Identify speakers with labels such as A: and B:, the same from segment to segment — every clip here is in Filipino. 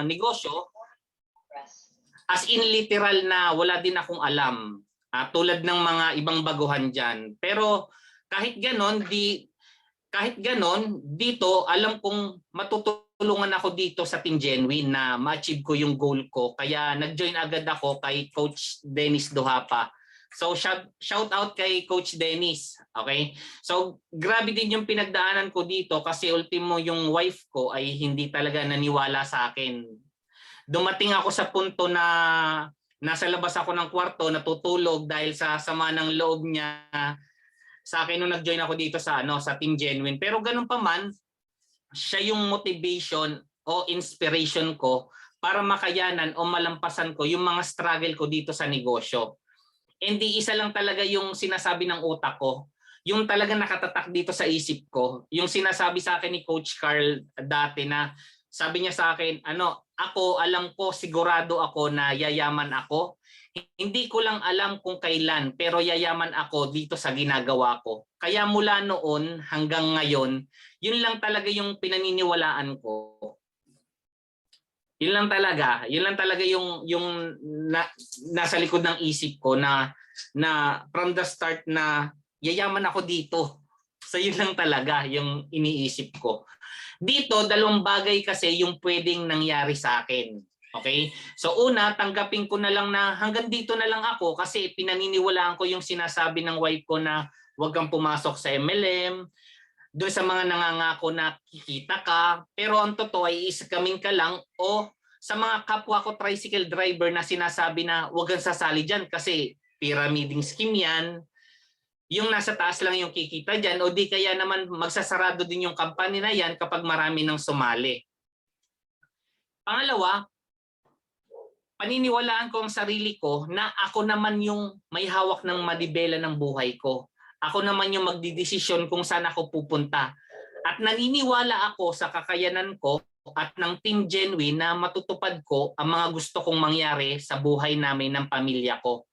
A: negosyo, as in literal na wala din akong alam. Tulad ng mga ibang baguhan dyan. Pero kahit ganon, dito alam kong matutulungan ako dito sa Team Genuine na ma-achieve ko yung goal ko. Kaya nag-join agad ako kay Coach Dennis Duhapa. So shout out kay Coach Dennis. Okay? So grabe din yung pinagdaanan ko dito kasi ultimo yung wife ko ay hindi talaga naniwala sa akin. Dumating ako sa punto na nasa labas ako ng kwarto, natutulog dahil sa sama ng loob niya sa akin nung nag-join ako dito sa Team Genuine. Pero ganun pa man, siya yung motivation o inspiration ko para makayanan o malampasan ko yung mga struggle ko dito sa negosyo. Hindi isa lang talaga yung sinasabi ng utak ko. Yung talaga nakatatak dito sa isip ko. Yung sinasabi sa akin ni Coach Carl dati na sabi niya sa akin, ako alam ko, sigurado ako na yayaman ako. Hindi ko lang alam kung kailan, pero yayaman ako dito sa ginagawa ko. Kaya mula noon hanggang ngayon, yun lang talaga yung pinaniniwalaan ko. Yun lang talaga yung nasa likod ng isip ko na from the start na yayaman ako dito. So yun lang talaga yung iniisip ko. Dito, dalawang bagay kasi yung pwedeng nangyari sa akin. Okay? So una, tanggapin ko na lang na hanggang dito na lang ako kasi pinaniniwalaan ko yung sinasabi ng wife ko na huwag kang pumasok sa MLM, doon sa mga nangangako na kikita ka, pero ang totoo ay iskaming ka lang o sa mga kapwa ko tricycle driver na sinasabi na huwag kang sasali dyan kasi pyramiding scheme yan, yung nasa taas lang yung kikita dyan o di kaya naman magsasarado din yung company na yan kapag marami nang sumali. Pangalawa, paniniwalaan ko ang sarili ko na ako naman yung may hawak ng manibela ng buhay ko. Ako naman yung magdidesisyon kung saan ako pupunta. At naniniwala ako sa kakayanan ko at ng Team Genuine na matutupad ko ang mga gusto kong mangyari sa buhay namin ng pamilya ko.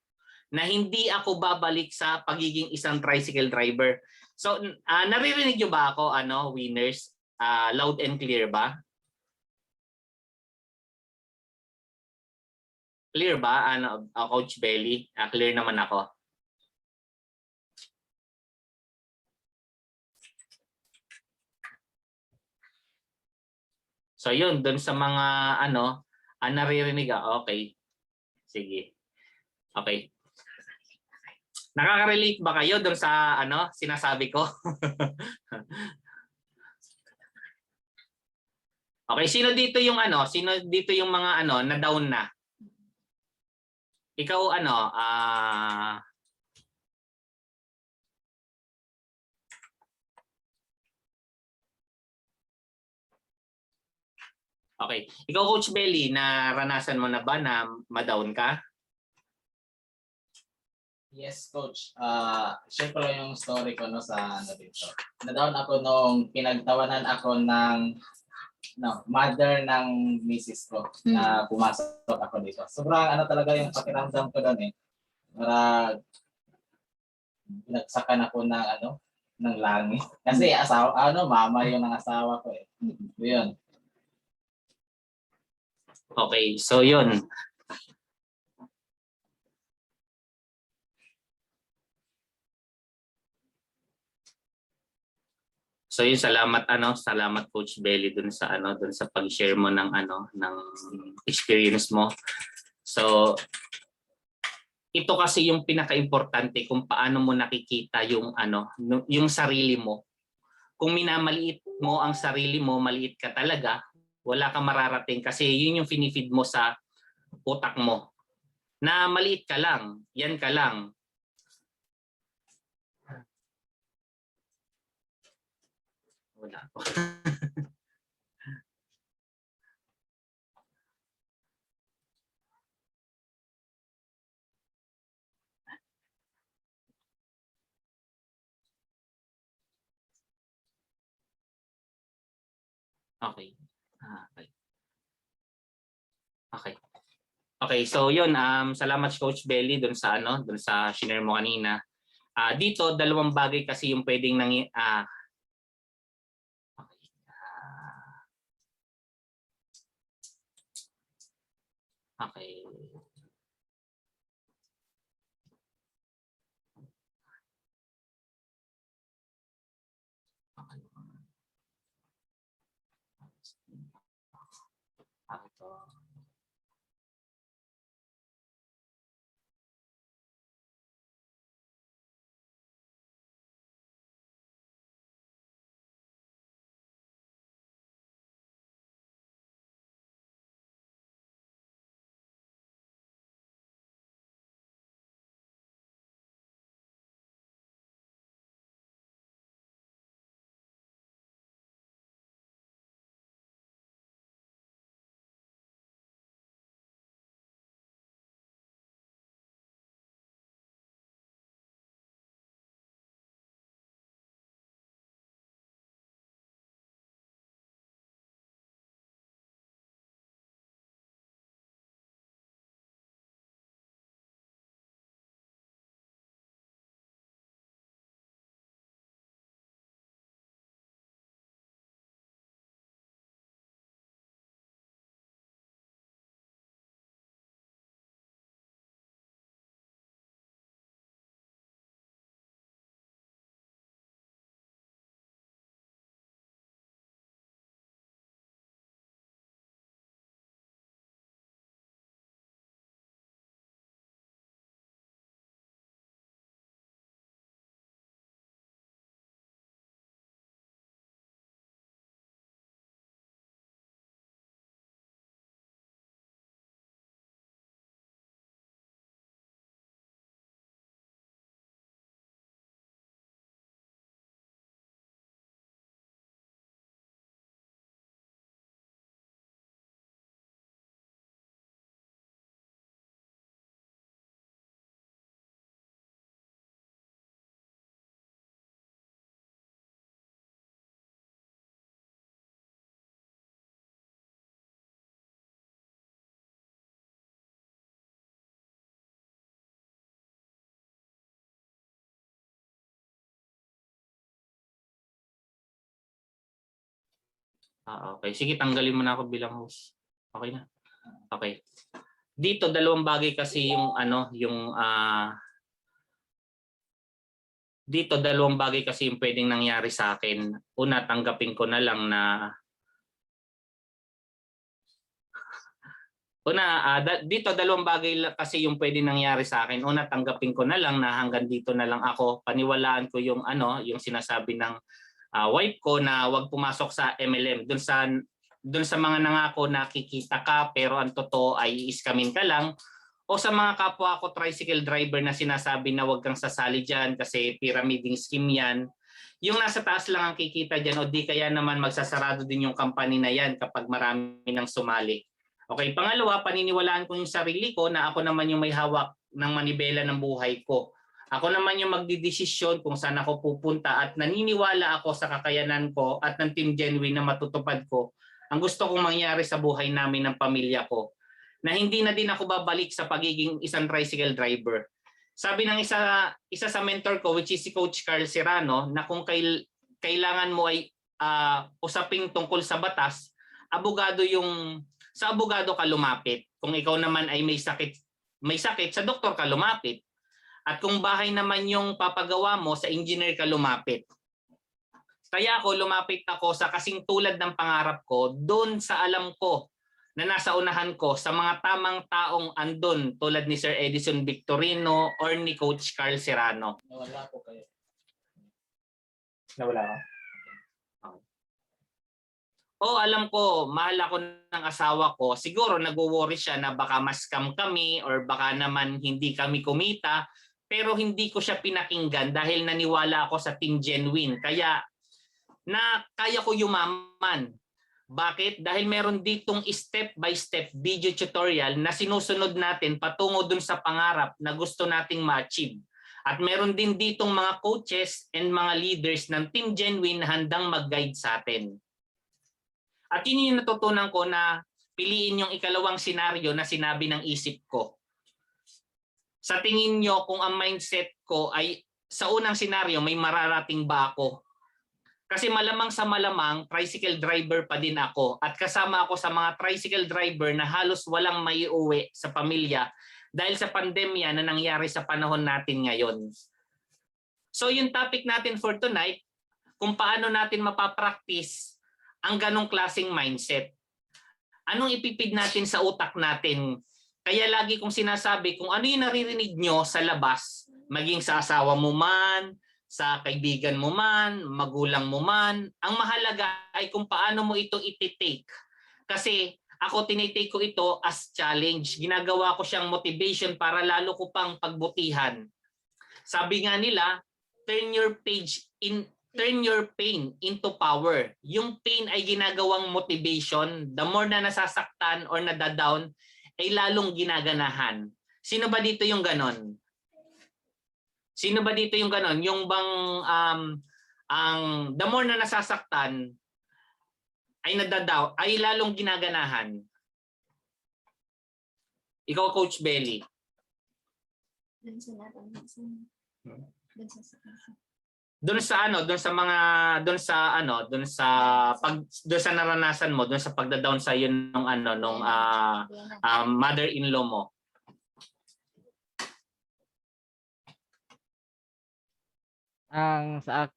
A: Na hindi ako babalik sa pagiging isang tricycle driver. So, naririnig nyo ba ako, winners? Loud and clear ba? Clear ba, Coach Belly? Clear naman ako. So, yun, dun sa mga, naririnig, okay. Sige. Okay. Nakaka-relate ba kayo doon sa sinasabi ko? Okay, sino dito yung mga na down na? Ikaw Okay, ikaw Coach Belly, naranasan mo na ba na ma-down ka?
B: Yes, Coach. Share ko lang yung story ko sa dito. Na-down ako nung pinagtawanan ako ng mother ng misis ko na pumasok ako dito. Sobrang talaga yung pakiramdam ko doon eh. Para pinagsakan ako ng langit. Kasi mama yung ng asawa ko eh. Yun.
A: Okay, so yun. So yun, salamat Coach Belly dun sa pag-share mo ng ng experience mo. So ito kasi yung pinaka-importante kung paano mo nakikita yung sarili mo. Kung minamaliit mo ang sarili mo, maliit ka talaga, wala kang mararating kasi yun yung finifeed mo sa utak mo. Na maliit ka lang, yan ka lang. Wala po. Okay. Okay. Okay. Okay, so yun, salamat Coach Belly dun sa shinare mo kanina. Dito dalawang bagay kasi yung pwedeng Okay. Okay. Sige, tanggalin mo na ako bilang host. Okay na. Okay. Dito dalawang bagay kasi yung dito dalawang bagay kasi yung pwedeng nangyari sa akin. Una, tanggapin ko na lang na dito dalawang bagay kasi yung pwedeng nangyari sa akin. Una, tanggapin ko na lang na hanggang dito na lang ako. Paniwalaan ko yung yung sinasabi ng wife ko na wag pumasok sa MLM. Doon sa mga nangako na kikita ka pero ang totoo ay iiskamin ka lang, o sa mga kapwa ko tricycle driver na sinasabi na wag kang sasali diyan kasi pyramiding scheme yan. Yung nasa taas lang ang kikita diyan, o di kaya naman magsasarado din yung company na yan kapag marami nang sumali. Okay, pangalawa, paniniwalaan ko yung sarili ko na ako naman yung may hawak ng manibela ng buhay ko. Ako naman yung magdidesisyon kung saan ako pupunta, at naniniwala ako sa kakayanan ko at ng Team Genuine na matutupad ko ang gusto kong mangyari sa buhay namin ng pamilya ko, na hindi na din ako babalik sa pagiging isang tricycle driver. Sabi ng isa sa mentor ko, which is si Coach Carl Serrano, na kung kailangan mo ay usaping tungkol sa batas, sa abogado ka lumapit. Kung ikaw naman ay may sakit, sa doktor ka lumapit. At kung bahay naman yung papagawa mo, sa engineer ka lumapit. Kaya lumapit ako sa kasing tulad ng pangarap ko, doon sa alam ko na nasa unahan ko, sa mga tamang taong andun tulad ni Sir Edison Victorino or ni Coach Carl Serrano.
B: Nawala po kayo.
A: Nawala ka? Alam ko, mahal ako ng asawa ko. Siguro nagwo-worry siya na baka ma-scam kami or baka naman hindi kami kumita. Pero hindi ko siya pinakinggan dahil naniwala ako sa Team Genuine. Kaya ko yumaman. Bakit? Dahil meron ditong step-by-step video tutorial na sinusunod natin patungo dun sa pangarap na gusto nating ma-achieve. At meron din ditong mga coaches and mga leaders ng Team Genuine na handang mag-guide sa atin. At yun yung natutunan ko, na piliin yung ikalawang senaryo na sinabi ng isip ko. Sa tingin nyo, kung ang mindset ko ay sa unang senaryo, may mararating ba ako? Kasi malamang sa malamang, tricycle driver pa din ako. At kasama ako sa mga tricycle driver na halos walang maiuwi sa pamilya dahil sa pandemya na nangyari sa panahon natin ngayon. So yung topic natin for tonight, kung paano natin mapapractice ang ganong klaseng mindset. Anong ipipid natin sa utak natin? Kaya lagi kong sinasabi, kung ano yung naririnig nyo sa labas, maging sa asawa mo man, sa kaibigan mo man, magulang mo man, ang mahalaga ay kung paano mo ito iti-take. Kasi ako tinitake ko ito as challenge. Ginagawa ko siyang motivation para lalo ko pang pagbutihan. Sabi nga nila, turn your pain into power. Yung pain ay ginagawang motivation. The more na nasasaktan or nadadown, ay lalong ginaganahan. Sino ba dito yung ganon? Sino ba dito yung ganon? Yung bang the more na nasasaktan ay nadadaw, ay lalong ginaganahan. Ikaw, Coach Belly. Doon sa naranasan mo, doon sa pagda-down sa iyo nung mother-in-law mo.
C: Ang sa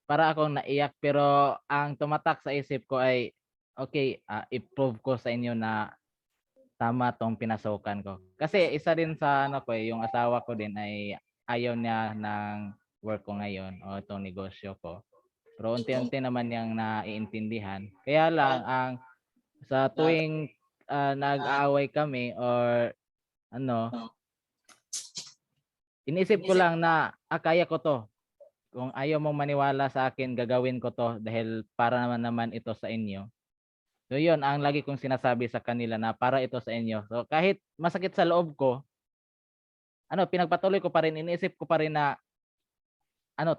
C: para akong naiyak, pero ang tumatak sa isip ko ay okay, i-prove ko sa inyo na tama tong pinasukan ko. Kasi isa din sa yung asawa ko din ay ayaw niya ng work ko ngayon o itong negosyo ko. Pero unti-unti naman niyang naiintindihan. Kaya lang ang sa tuwing nag-aaway kami or inisip ko lang na kaya ko to. Kung ayaw mong maniwala sa akin, gagawin ko to dahil para naman ito sa inyo. So yun, ang lagi kong sinasabi sa kanila na para ito sa inyo. So kahit masakit sa loob ko, pinagpatuloy ko pa rin, iniisip ko pa rin na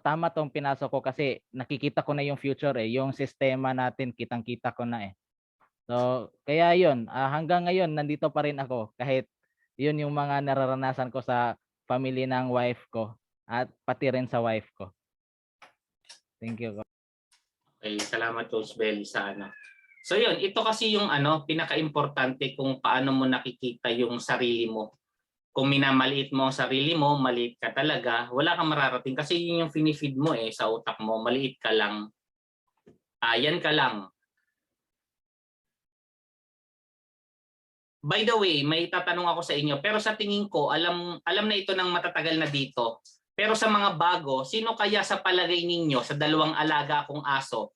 C: tama tong pinasok ko kasi nakikita ko na yung future yung sistema natin kitang-kita ko na So kaya yun, hanggang ngayon nandito pa rin ako kahit yun yung mga nararanasan ko sa family ng wife ko at pati rin sa wife ko. Thank you.
A: Okay, salamat Coach Belly sa So yun, ito kasi yung pinaka-importante kung paano mo nakikita yung sarili mo. Kung minamaliit mo ang sarili mo, maliit ka talaga, wala kang mararating kasi yun yung finifeed mo sa utak mo, maliit ka lang. Yan ka lang. By the way, may tatanong ako sa inyo, pero sa tingin ko, alam na ito ng matatagal na dito. Pero sa mga bago, sino kaya sa palagay ninyo sa dalawang alaga kong aso?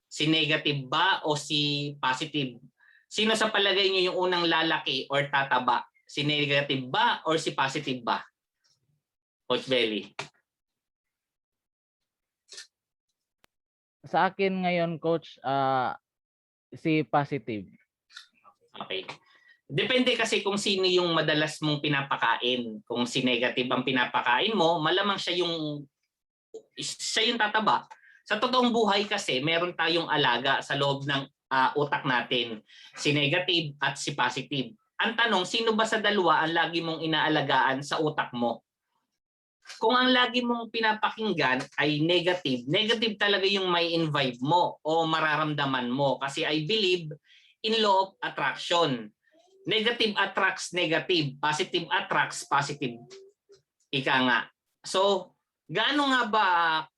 A: Si negative ba o si positive? Sino sa palagay niyo yung unang lalaki or tataba? Si negative ba or si positive ba? Coach Belly.
C: Sa akin ngayon, Coach, si positive.
A: Okay. Depende kasi kung sino yung madalas mong pinapakain. Kung si negative ang pinapakain mo, malamang siya yung tataba. Sa totoong buhay kasi, meron tayong alaga sa loob ng utak natin. Si negative at si positive. Ang tanong, sino ba sa dalawa ang lagi mong inaalagaan sa utak mo? Kung ang lagi mong pinapakinggan ay negative, negative talaga yung may vibe mo o mararamdaman mo. Kasi I believe in law of attraction. Negative attracts negative, positive attracts positive. Ika nga. So, gaano nga ba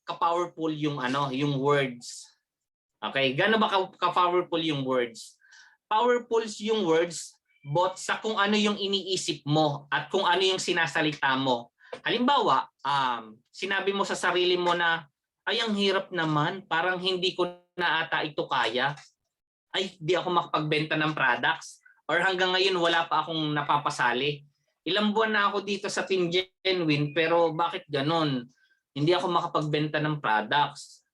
A: ka-powerful yung yung words? Okay, gaano ba ka-powerful yung words? Powerful yung words both sa kung ano yung iniisip mo at kung ano yung sinasalita mo. Halimbawa, sinabi mo sa sarili mo na ay ang hirap naman, parang hindi ko na ata ito kaya. Ay, di ako makapagbenta ng products. Or hanggang ngayon wala pa akong napapasali. Ilang buwan na ako dito sa Team Genuine pero bakit ganon? Hindi ako makapagbenta ng products.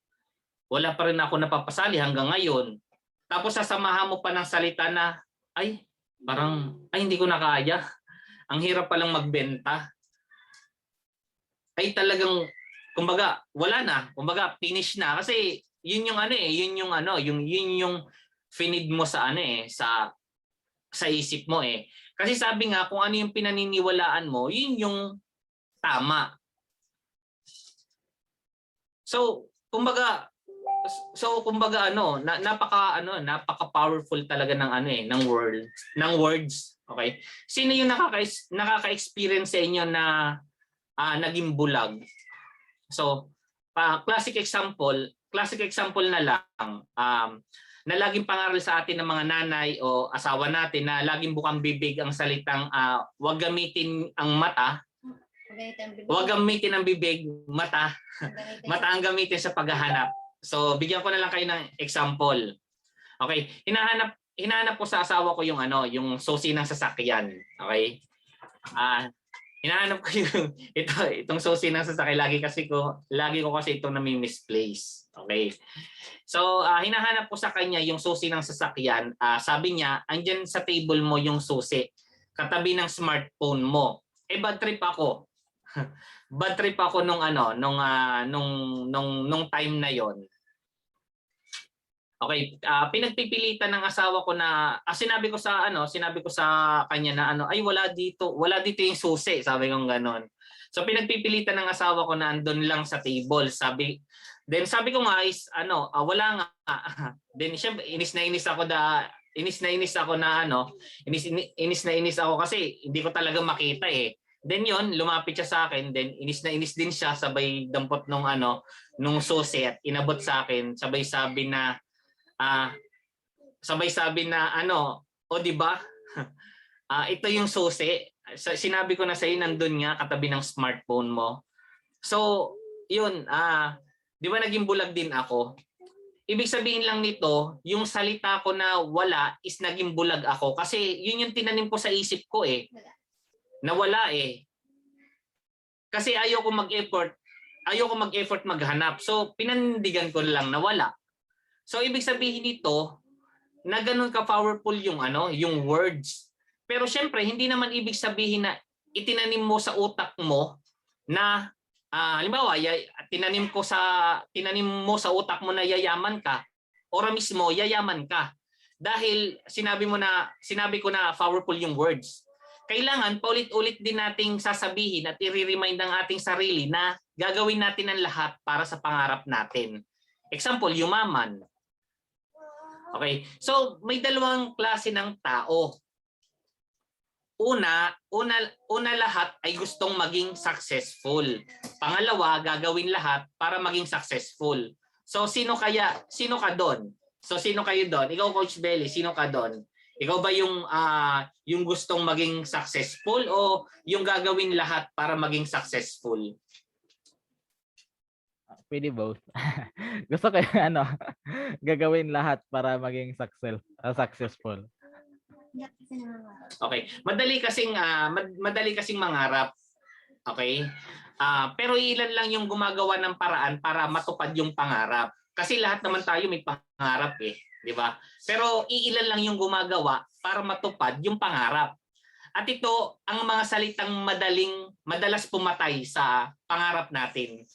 A: Wala pa rin ako napapasali hanggang ngayon. Tapos sasamahan mo pa ng salita na ay hindi ko na kaya. Ang hirap palang magbenta. Ay talagang kumbaga wala na. Kumbaga finish na kasi yun yung finid mo sa sa isip mo Kasi sabi nga kung ano yung pinaniniwalaan mo, yun yung tama. So, kumbaga napaka powerful talaga ng ng words, okay? Sino yung nakaka-experience sa inyo na naging bulag? So, classic example na lang na laging pangaral sa atin ng mga nanay o asawa natin na laging bukang bibig ang salitang wag gamitin ang mata, wag gamitin ang bibig, mata ang gamitin sa paghahanap. So, bigyan ko na lang kayo ng example. Okay, hinahanap ko sa asawa ko yung yung susi ng sasakyan. Okay? Hinahanap ko yung itong susi ng sasakyan, lagi ko kasi ito nami-misplace. Okay? So, hinahanap ko sa kanya yung susi ng sasakyan. Sabi niya, andyan sa table mo yung susi, katabi ng smartphone mo. Bad trip ako. Bad trip ako nung time na yon. Okay, pinagpipilitan ng asawa ko na sinabi ko sa kanya na ay wala dito yung susi, sabi ko gano'n. So pinagpipilitan ng asawa ko na andun lang sa table. Sabi ko nga is wala nga. Then syempre inis na inis ako kasi hindi ko talaga makita eh. Then yon, lumapit siya sa akin, then inis na inis din siya, sabay dampot nung susi at inabot sa akin, sabay sabi na o di ba? Ito yung susi. Sinabi ko na sa iyo, nandun nga katabi ng smartphone mo. So, yun, di ba naging bulag din ako? Ibig sabihin lang nito, yung salita ko na wala is naging bulag ako kasi yun yung tinanim ko sa isip ko eh. Nawala eh. Kasi ayoko mag-effort maghanap. So, pinandigan ko lang na wala. So ibig sabihin nito na ganun ka-powerful yung words. Pero syempre hindi naman ibig sabihin na itinanim mo sa utak mo na halimbawa tinanim mo sa utak mo na yayaman ka, ora mismo yayaman ka. Dahil sinabi ko na powerful yung words. Kailangan paulit-ulit din nating sasabihin at i-remind ang ating sarili na gagawin natin ang lahat para sa pangarap natin. Example, yumaman. Okay, so may dalawang klase ng tao. Una lahat ay gustong maging successful. Pangalawa, gagawin lahat para maging successful. So sino ka doon? So sino kayo doon? Ikaw Coach Belly, sino ka doon? Ikaw ba yung gustong maging successful o yung gagawin lahat para maging successful?
C: Pwede both. Gusto ko yung gagawin lahat para maging successful.
A: Okay. Madali kasing mangarap. Okay? Pero ilan lang yung gumagawa ng paraan para matupad yung pangarap. Kasi lahat naman tayo may pangarap eh, di ba? Pero iilan lang yung gumagawa para matupad yung pangarap. At ito ang mga salitang madalas pumatay sa pangarap natin.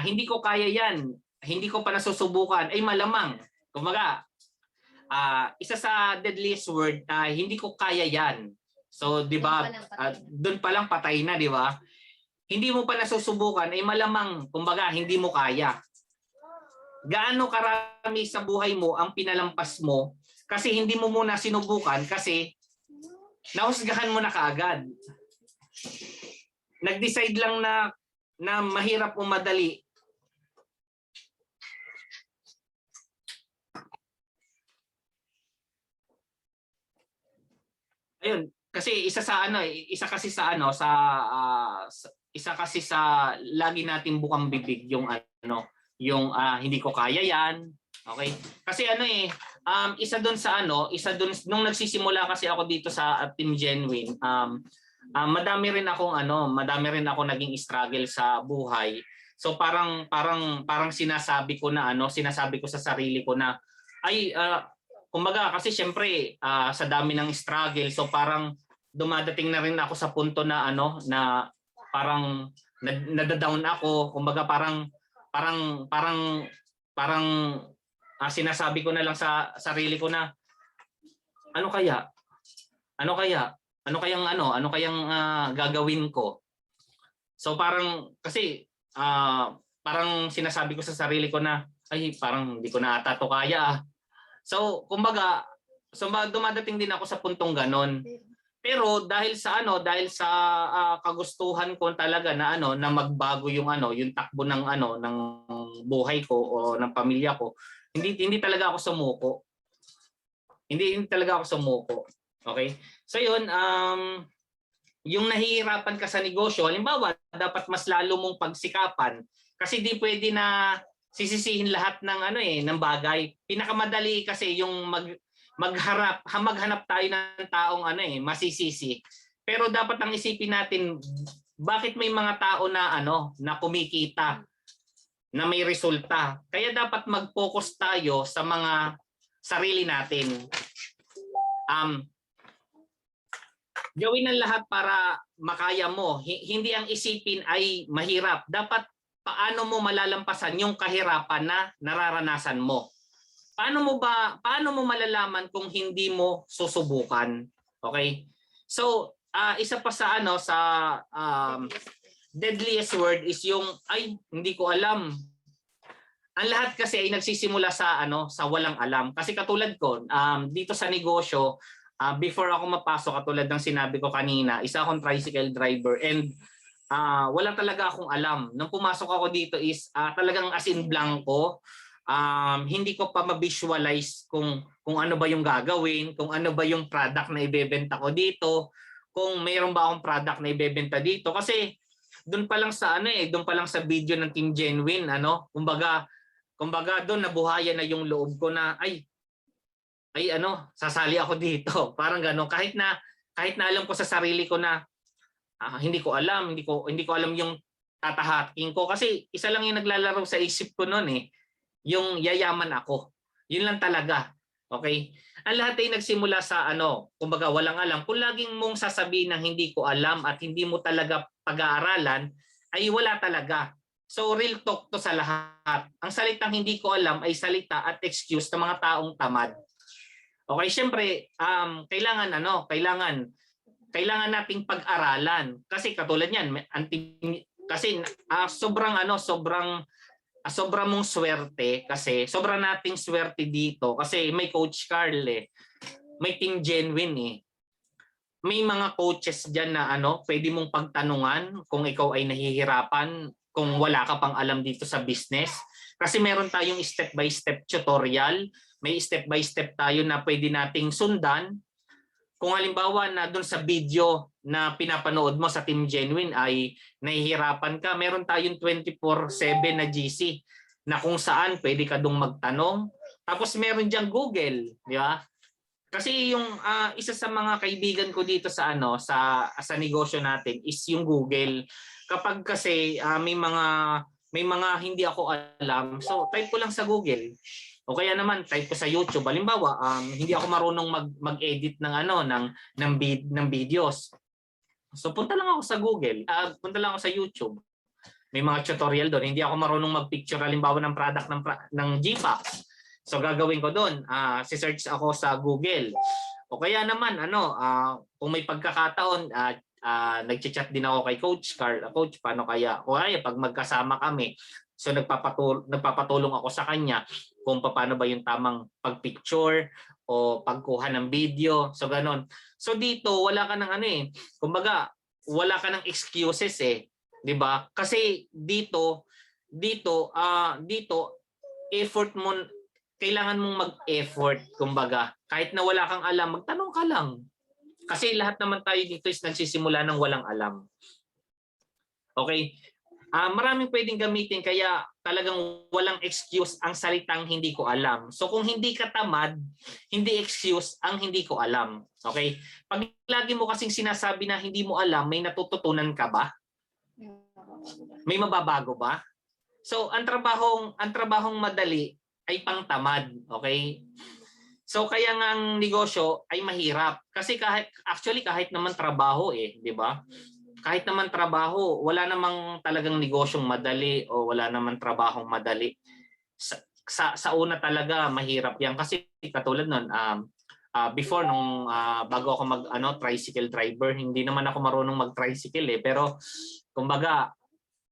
A: Hindi ko kaya yan, hindi ko pa nasusubukan, ay malamang. Kumbaga, isa sa deadliest word, hindi ko kaya yan. So, di ba, doon pa lang patay na, di ba? Hindi mo pa nasusubukan, ay malamang, kumbaga, hindi mo kaya. Gaano karami sa buhay mo ang pinalampas mo kasi hindi mo muna sinubukan kasi nahusgahan mo na kaagad. Nag-decide lang na mahirap o madali. Ayun, kasi isa kasi sa lagi nating bukang bibig yung hindi ko kaya yan. Okay? Kasi isa doon nung nagsisimula kasi ako dito sa Team Genuine, madami rin ako naging struggle sa buhay. So parang sinasabi ko sa sarili ko na kumbaga kasi syempre sa dami ng struggle, so parang dumadating na rin ako sa punto na na parang nadadown ako. Kumbaga parang sinasabi ko na lang sa sarili ko na ano kayang gagawin ko. So parang kasi parang sinasabi ko sa sarili ko na ay parang hindi ko na ata to kaya. So kumbaga dumadating din ako sa puntong ganon. Pero dahil sa kagustuhan ko talaga na na magbago yung yung takbo ng buhay ko o ng pamilya ko, hindi talaga ako sumuko. Hindi talaga ako sumuko. Okay? So yun, yung nahihirapan ka sa negosyo, halimbawa, dapat mas lalo mong pagsikapan kasi di pwede na sisisihin lahat ng bagay. Pinakamadali kasi yung maghanap tayo ng taong masisisi. Pero dapat ang isipin natin, bakit may mga tao na na kumikita, na may resulta. Kaya dapat mag-focus tayo sa mga sarili natin. Gawin ang lahat para makaya mo. Hindi ang isipin ay mahirap. Dapat paano mo malalampasan yung kahirapan na nararanasan mo. Paano mo malalaman kung hindi mo susubukan? Okay? So, isa pa sa deadliest word is yung ay hindi ko alam. Ang lahat kasi ay nagsisimula sa walang alam. Kasi katulad ko, dito sa negosyo, before ako mapasok, katulad ng sinabi ko kanina, isa akong tricycle driver and wala talaga akong alam. Nung pumasok ako dito is talagang as in blanco. Hindi ko pa ma-visualize kung ano ba yung gagawin, kung ano ba yung product na ibebenta ko dito, kung mayroon ba akong product na ibebenta dito. Kasi doon pa lang sa doon pa lang sa video ng Team Genuine, kumbaga doon nabuhayan na yung loob ko na ay sasali ako dito. Parang gano'n. Kahit na alam ko sa sarili ko na hindi ko alam yung tatahakin ko kasi isa lang yung naglalaro sa isip ko noon yung yayaman ako. Yun lang talaga. Okay? Ang lahat ay nagsimula sa kumbaga walang alam. Kung laging mong sasabihin ng hindi ko alam at hindi mo talaga pag-aaralan, ay wala talaga. So real talk to sa lahat. Ang salitang hindi ko alam ay salita at excuse ng mga taong tamad. Okay, syempre, kailangan nating pag-aralan kasi katulad niyan, kasi sobrang mong swerte kasi sobrang nating swerte dito kasi may Coach Carl may Team Genuine may mga coaches diyan na pwede mong pagtanungan kung ikaw ay nahihirapan, kung wala ka pang alam dito sa business kasi meron tayong step by step tutorial, may step by step tayo na pwede nating sundan. Kung halimbawa na doon sa video na pinapanood mo sa Team Genuine ay nahihirapan ka, meron tayong 24/7 na GC na kung saan pwede ka doon magtanong. Tapos meron diyang Google, di ba? Kasi yung isa sa mga kaibigan ko dito sa negosyo natin is yung Google. Kapag kasi may mga hindi ako alam, so type ko lang sa Google. O kaya naman type ko sa YouTube. Halimbawa, hindi ako marunong mag-edit ng videos. So punta lang ako sa Google, punta lang ako sa YouTube. May mga tutorial doon. Hindi ako marunong mag-picture halimbawa ng product ng Gpax. So gagawin ko doon, si-search ako sa Google. O kaya naman kung may pagkakataon, nagchat din ako kay Coach Carl. Coach, paano kaya? O kaya pag magkasama kami, so nagpapatulong ako sa kanya kung paano ba yung tamang pagpicture o pagkuha ng video. So ganon. So dito wala ka ng kumbaga wala ka ng excuses 'di ba? Kasi dito effort mo, kailangan mong mag-effort kumbaga. Kahit na wala kang alam, magtanong ka lang. Kasi lahat naman tayo dito is nagsisimula ng walang alam. Okay? Maraming pwedeng gamitin kaya talagang walang excuse ang salitang hindi ko alam. So kung hindi ka tamad, hindi excuse ang hindi ko alam. Okay? Pag lagi mo kasing sinasabi na hindi mo alam, may natututunan ka ba? May mababago ba? So ang trabahong madali ay pangtamad. Okay? So kaya nga ang negosyo ay mahirap kasi kahit naman trabaho di ba? Kahit naman trabaho, wala namang talagang negosyong madali o wala namang trabahong madali. Sa una talaga mahirap yan kasi katulad nun, before nung bago ako mag tricycle driver, hindi naman ako marunong mag-tricycle pero kumbaga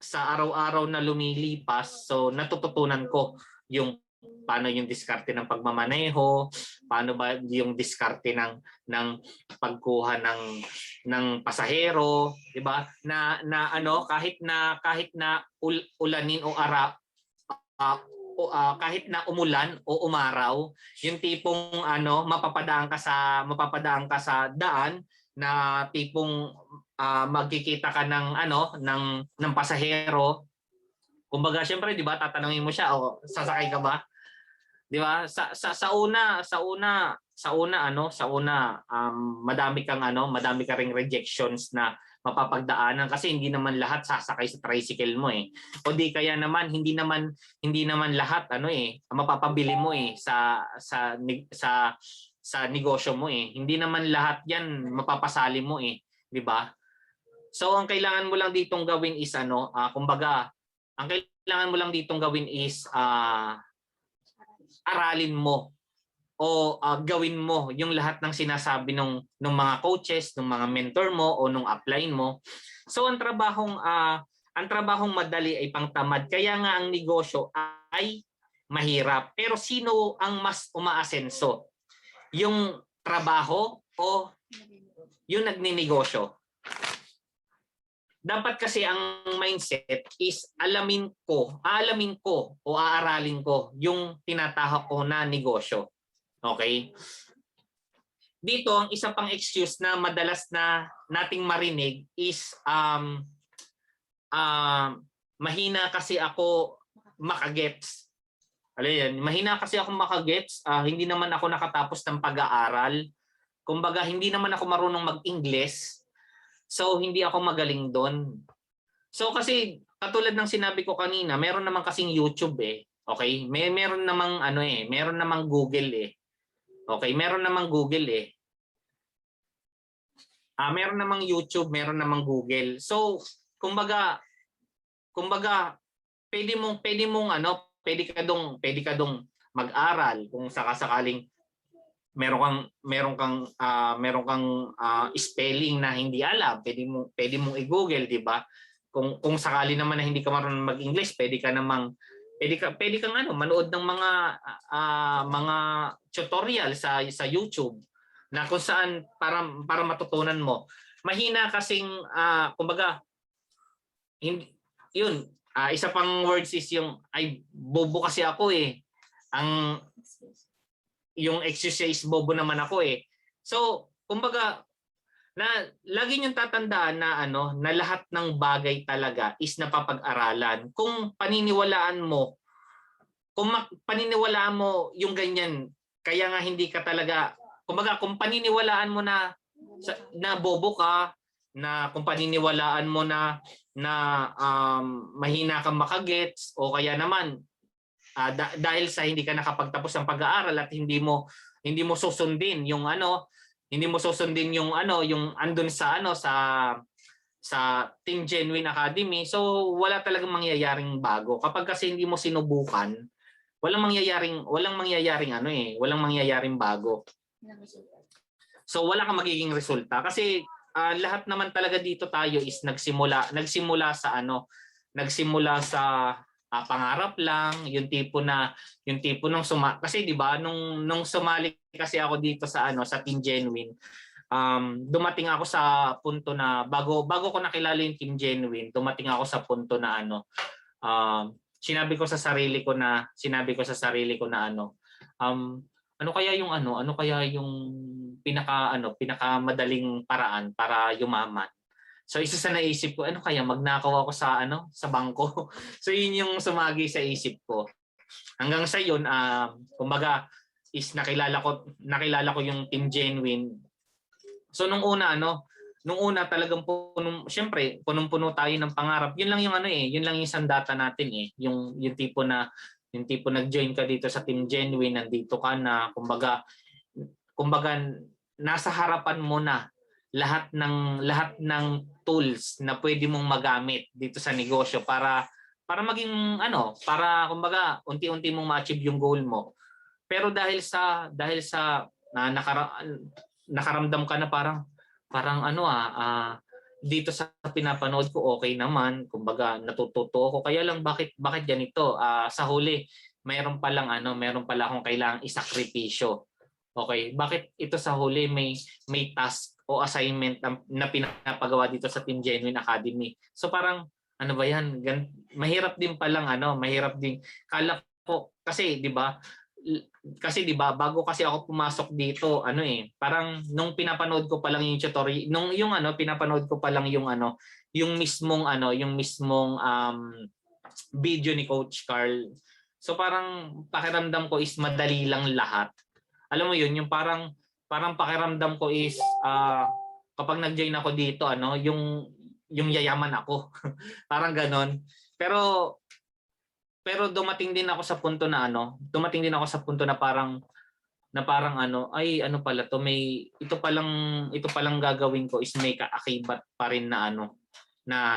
A: sa araw-araw na lumilipas, so natututunan ko yung paano yung diskarte ng pagmamaneho, paano ba yung diskarte ng pagkuha ng pasahero, 'di ba? Na kahit na ulanin o kahit na umulan o umaraw, yung tipong mapapadaan ka sa daan na tipong magkikita ka ng pasahero. Kumbaga syempre 'di ba tatanungin mo siya o sasakay ka ba? 'Di ba? Sa una madami ka ring rejections na mapapagdaanan kasi hindi naman lahat sasakay sa tricycle mo O di kaya naman hindi naman lahat mapapabili mo sa negosyo mo Hindi naman lahat 'yan mapapasali mo 'di ba? So ang kailangan mo lang ditong gawin is kumbaga ang kailangan mo lang ditong gawin is aralin mo o gawin mo yung lahat ng sinasabi ng mga coaches, ng mga mentor mo o nung upline mo. So ang trabahong madali ay pangtamad. Kaya nga ang negosyo ay mahirap. Pero sino ang mas umaasenso? Yung trabaho o yung nagninegosyo? Dapat kasi ang mindset is aaralin ko o aaralin ko yung tinatahak ko na negosyo. Okay? Dito, ang isa pang excuse na madalas na nating marinig is mahina kasi ako makagets. Alam yan, mahina kasi ako makagets. Hindi naman ako nakatapos ng pag-aaral. Kumbaga, hindi naman ako marunong mag-Ingles. So, hindi ako magaling doon. So, kasi katulad ng sinabi ko kanina, meron naman kasing YouTube Okay? Meron namang meron namang Google Okay, meron namang Google meron namang YouTube, meron namang Google. So, kumbaga pwede ka dong mag-aral kung sakasakaling meron kang spelling na hindi alam, pwede mong i-Google, 'di ba? Kung sakali naman na hindi ka marunong mag-English, pwede kang manood ng mga tutorial sa YouTube na kung saan para matutunan mo. Mahina kasing kumbaga hindi yun, isa pang words is yung ay bobo kasi ako yung exercise bobo naman ako So, kumbaga na lagi niyong tatandaan na na lahat ng bagay talaga is napapag-aralan. Kung paniniwalaan mo yung ganyan, kaya nga hindi ka talaga, kumbaga kung paniniwalaan mo na bobo ka, na kung paniniwalaan mo na mahina kang makagets o kaya naman dahil sa hindi ka nakapagtapos ng pag-aaral at hindi mo susundin yung yung andun sa Team Genuine Academy, so wala talagang mangyayaring bago. Kapag kasi hindi mo sinubukan, walang mangyayaring bago. So wala kang magiging resulta kasi lahat naman talaga dito tayo is nagsimula sa pangarap lang, yung tipo nung kasi 'di ba nung sumali kasi ako dito sa Team Genuine, dumating ako sa punto na bago ko nakilala yung Team Genuine, dumating ako sa punto na sinabi ko sa sarili ko na ano kaya yung pinakamadaling paraan para yumaman. So isa sa naisip ko, ano kaya magnakaw ako sa bangko. So yun yung sumagi sa isip ko. Hanggang sa yun, kumbaga is nakilala ko yung Team Genuine. So nung una talagang syempre punong-puno tayo ng pangarap. Yun lang yung yun lang yung sandata natin yung tipo nag-join ka dito sa Team Genuine, nandito ka na, kumbaga nasa harapan mo na lahat ng tools na pwede mong magamit dito sa negosyo para maging para kumbaga unti-unti mong ma-achieve yung goal mo. Pero dahil sa na nakaramdam ka na parang ano dito sa pinapanood ko okay naman, kumbaga natututo ako, kaya lang bakit ganito, sa huli mayroon pala akong kailangang isakripisyo. Okay, bakit ito sa huli may task o assignment na pinapagawa dito sa Team Genuine Academy. So parang ano ba 'yan? Mahirap din palang mahirap din. Kala ko kasi 'di ba? Bago kasi ako pumasok dito, parang nung pinapanood ko pa lang yung tutorial, pinapanood ko pa lang yung mismong video ni Coach Carl. So parang pakiramdam ko is madali lang lahat. Alam mo yun, yung parang pakiramdam ko is kapag nag-join ako dito, yung yayaman ako. Parang ganon. Pero dumating din ako sa punto na parang ay ano pala to, ito palang gagawin ko is may kaakibat pa rin na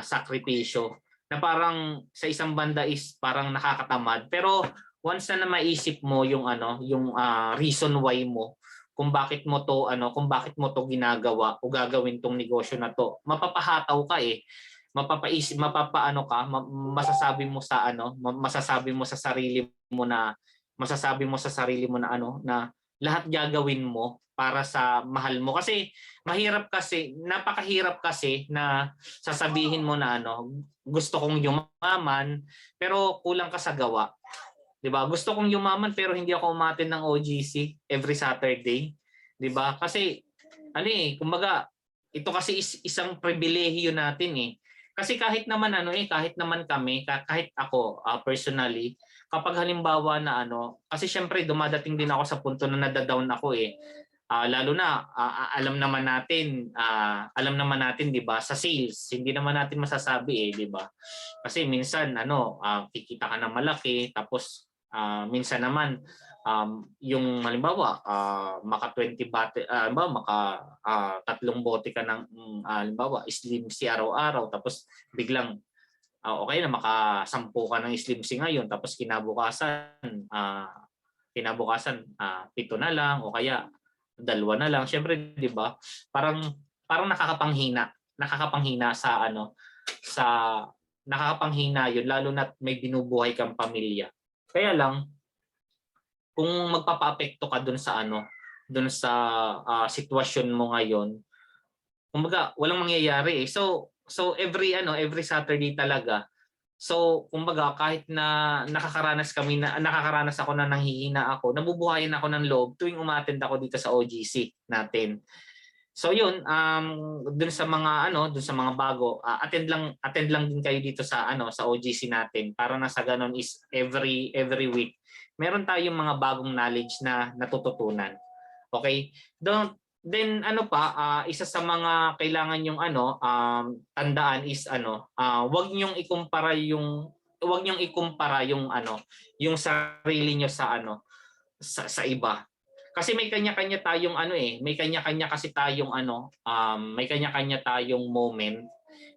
A: sakripisyo. Na parang sa isang banda is parang nakakatamad, pero once na maisip mo yung reason why mo kung bakit mo to ginagawa o gagawin tong negosyo na to, mapapahataw ka mapapaisip masasabi mo sa sarili mo na lahat gagawin mo para sa mahal mo, kasi napakahirap kasi na sasabihin mo na gusto kong yumaman pero kulang ka sa gawa. 'Di ba? Gusto kong yumaman pero hindi ako umattend ng OGC every Saturday. 'Di ba? Kasi kumbaga ito kasi isang pribilehiyo natin . Kasi kahit naman kami, kahit ako personally, kapag halimbawa na kasi syempre dumadating din ako sa punto na nadadown ako . Lalo na alam naman natin 'di ba, sa sales hindi naman natin masasabi 'di ba? Kasi minsan kikita ka ng malaki, tapos minsan naman yung halimbawa maka 20 bote, maka 3 bote ka ng halimbawa Slim C araw-araw, tapos biglang okay na maka 10 ka ng Slim C ngayon, tapos kinabukasan 7 na lang o kaya 2 na lang. Syempre 'di ba? Parang nakakapanghina yun, lalo na may binubuhay kang pamilya. Kaya lang kung magpapaapekto ka dun sa sitwasyon mo ngayon, kumbaga walang mangyayari . So every Saturday talaga. So kumbaga kahit na nakakaranas ako na nanghihina ako, nabubuhayan ako ng loob tuwing umattend ako dito sa OGC natin. So yun, dun sa mga bago, attend lang din kayo dito sa OGC natin, para na sa ganun is every week meron tayong mga bagong knowledge na natututunan. Okay? Then isa sa mga kailangan yung tandaan is wag niyong ikumpara yung yung sarili niyo sa sa iba. Kasi may kanya-kanya tayong may kanya-kanya tayong moment,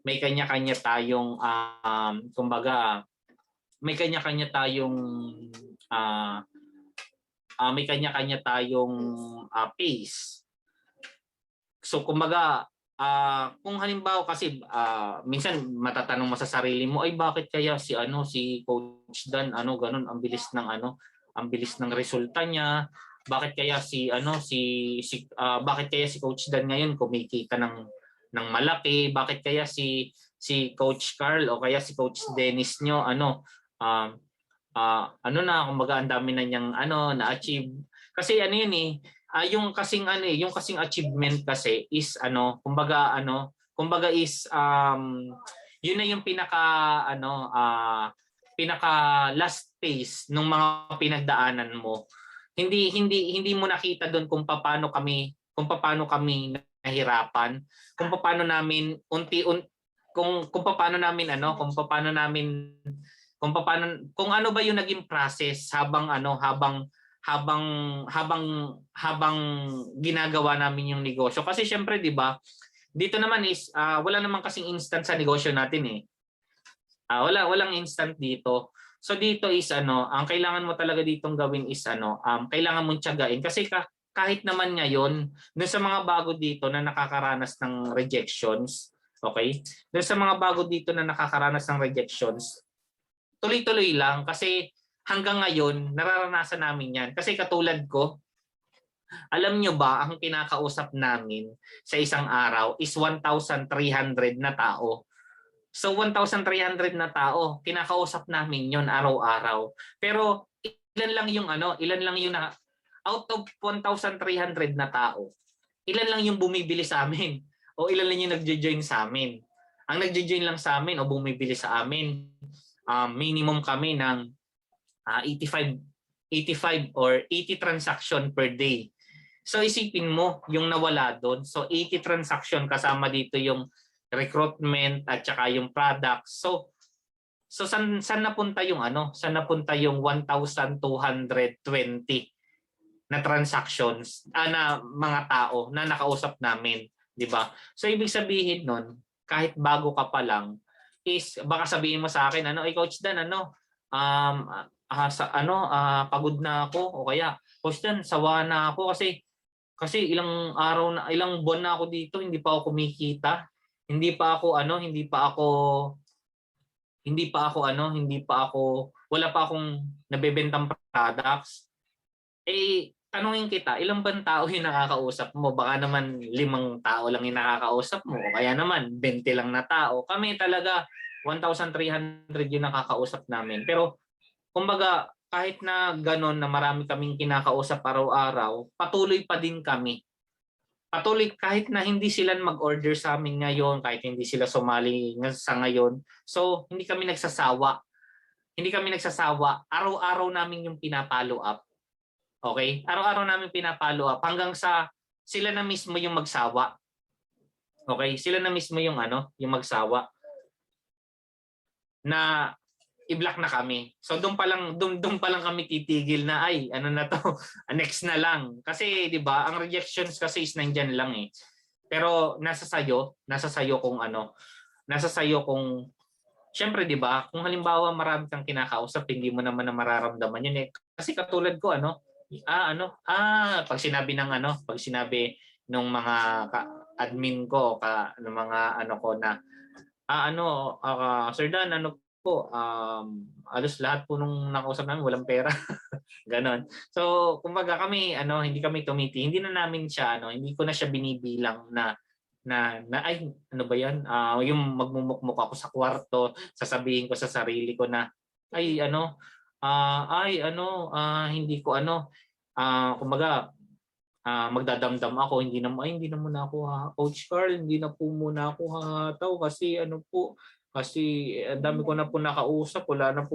A: may kanya-kanya tayong kumbaga may kanya-kanya tayong pace. So kumbaga kung halimbawa kasi minsan matatanong mo sa sarili mo, ay bakit kaya si Coach Dan ganun ang bilis ng resulta niya? Bakit kaya bakit kaya si Coach Dan ngayon kumikita ng malaki? Bakit kaya si Coach Carl o kaya si Coach Dennis nyo kumbaga ang dami na niyang na-achieve. Kasi yung kasing achievement kasi is kumbaga is yun na yung pinaka last phase ng mga pinagdaanan mo. Hindi mo nakita doon kung paano kami nahirapan, kung paano namin kung ano ba yung naging process habang ginagawa namin yung negosyo. Kasi syempre 'di ba, dito naman is wala namang kasing instant sa negosyo natin . Walang instant dito. So dito is ang kailangan mo talaga ditong gawin is kailangan mong tiyagain, kasi kahit naman ngayon, dun sa mga bago dito na nakakaranas ng rejections, okay? Dun sa mga bago dito na nakakaranas ng rejections, tuloy-tuloy lang kasi hanggang ngayon, nararanasan namin yan. Kasi katulad ko, alam nyo ba, ang kinakausap namin sa isang araw is 1,300 na tao. So 1,300 na tao, kinakausap namin yon araw-araw. Pero ilan lang yung out of 1,300 na tao, ilan lang yung bumibili sa amin o ilan lang yung nagjo-join sa amin. Ang nagjo-join lang sa amin o bumibili sa amin, minimum kami ng 85 or 80 transaction per day. So isipin mo yung nawala doon. So 80 transaction kasama dito yung recruitment at saka yung products. So saan napunta yung Saan napunta yung 1,220 na transactions na mga tao na nakausap namin, 'di ba? So ibig sabihin nun, kahit bago ka pa lang is baka sabihin mo sa akin Coach Dan, pagod na ako o kaya Coach Dan, sawa na ako kasi ilang buwan na ako dito, hindi pa ako kumikita. Wala pa akong nabebentang products. Tanungin kita, ilang bang tao yung nakakausap mo? Baka naman 5 tao lang yung nakakausap mo. O kaya naman 20 lang na tao. Kami talaga 1,300 yung nakakausap namin. Pero kumbaga kahit na gano'n na marami kaming kinakausap araw-araw, patuloy pa din kami. Patuloy kahit na hindi sila mag-order sa amin ngayon, kahit hindi sila sumali sa ngayon. So hindi kami nagsasawa. Araw-araw namin yung pinapollow up. Okay? Araw-araw namin pinapollow up hanggang sa sila na mismo yung magsawa. Okay? Sila na mismo yung yung magsawa na i-block na kami. So doon pa lang kami titigil na na to, next na lang. Kasi 'di ba, ang rejections kasi is nandiyan lang eh. Pero nasa sayo kung syempre 'di ba, kung halimbawa marami kang kinakausap, hindi mo naman na mararamdaman yun eh. Kasi katulad ko pag sinabi nung mga admin ko ng mga ko na Sir Dan, po alos lahat po nung nakausap namin walang pera. Ganon. So kumbaga kami hindi kami hindi na namin siya hindi ko na siya binibilang na ay ano ba yan, yung magmumukmuk ako sa kwarto, sasabihin ko sa sarili ko na hindi ko kumbaga magdadamdam ako, hindi na muna ako Coach Carl, hindi na po muna ako hataw kasi kasi dami ko na po nakausap, wala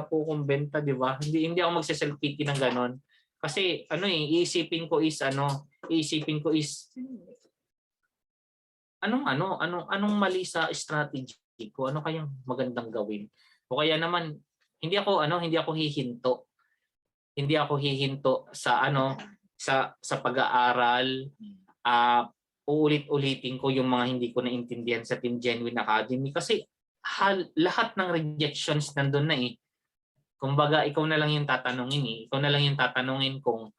A: po akong benta, di ba? Hindi ako magse-self-pity ng ganon. Kasi iisipin ko is anong mali sa strategy ko? Ano kayang magandang gawin? O kaya naman hindi ako hihinto. Hindi ako hihinto sa sa pag-aaral. Uulit-ulitin ko yung mga hindi ko naintindihan sa Team Genuine Academy kasi lahat ng rejections nandun na eh. Kumbaga ikaw na lang yung tatanungin eh. Ikaw na lang yung tatanungin kung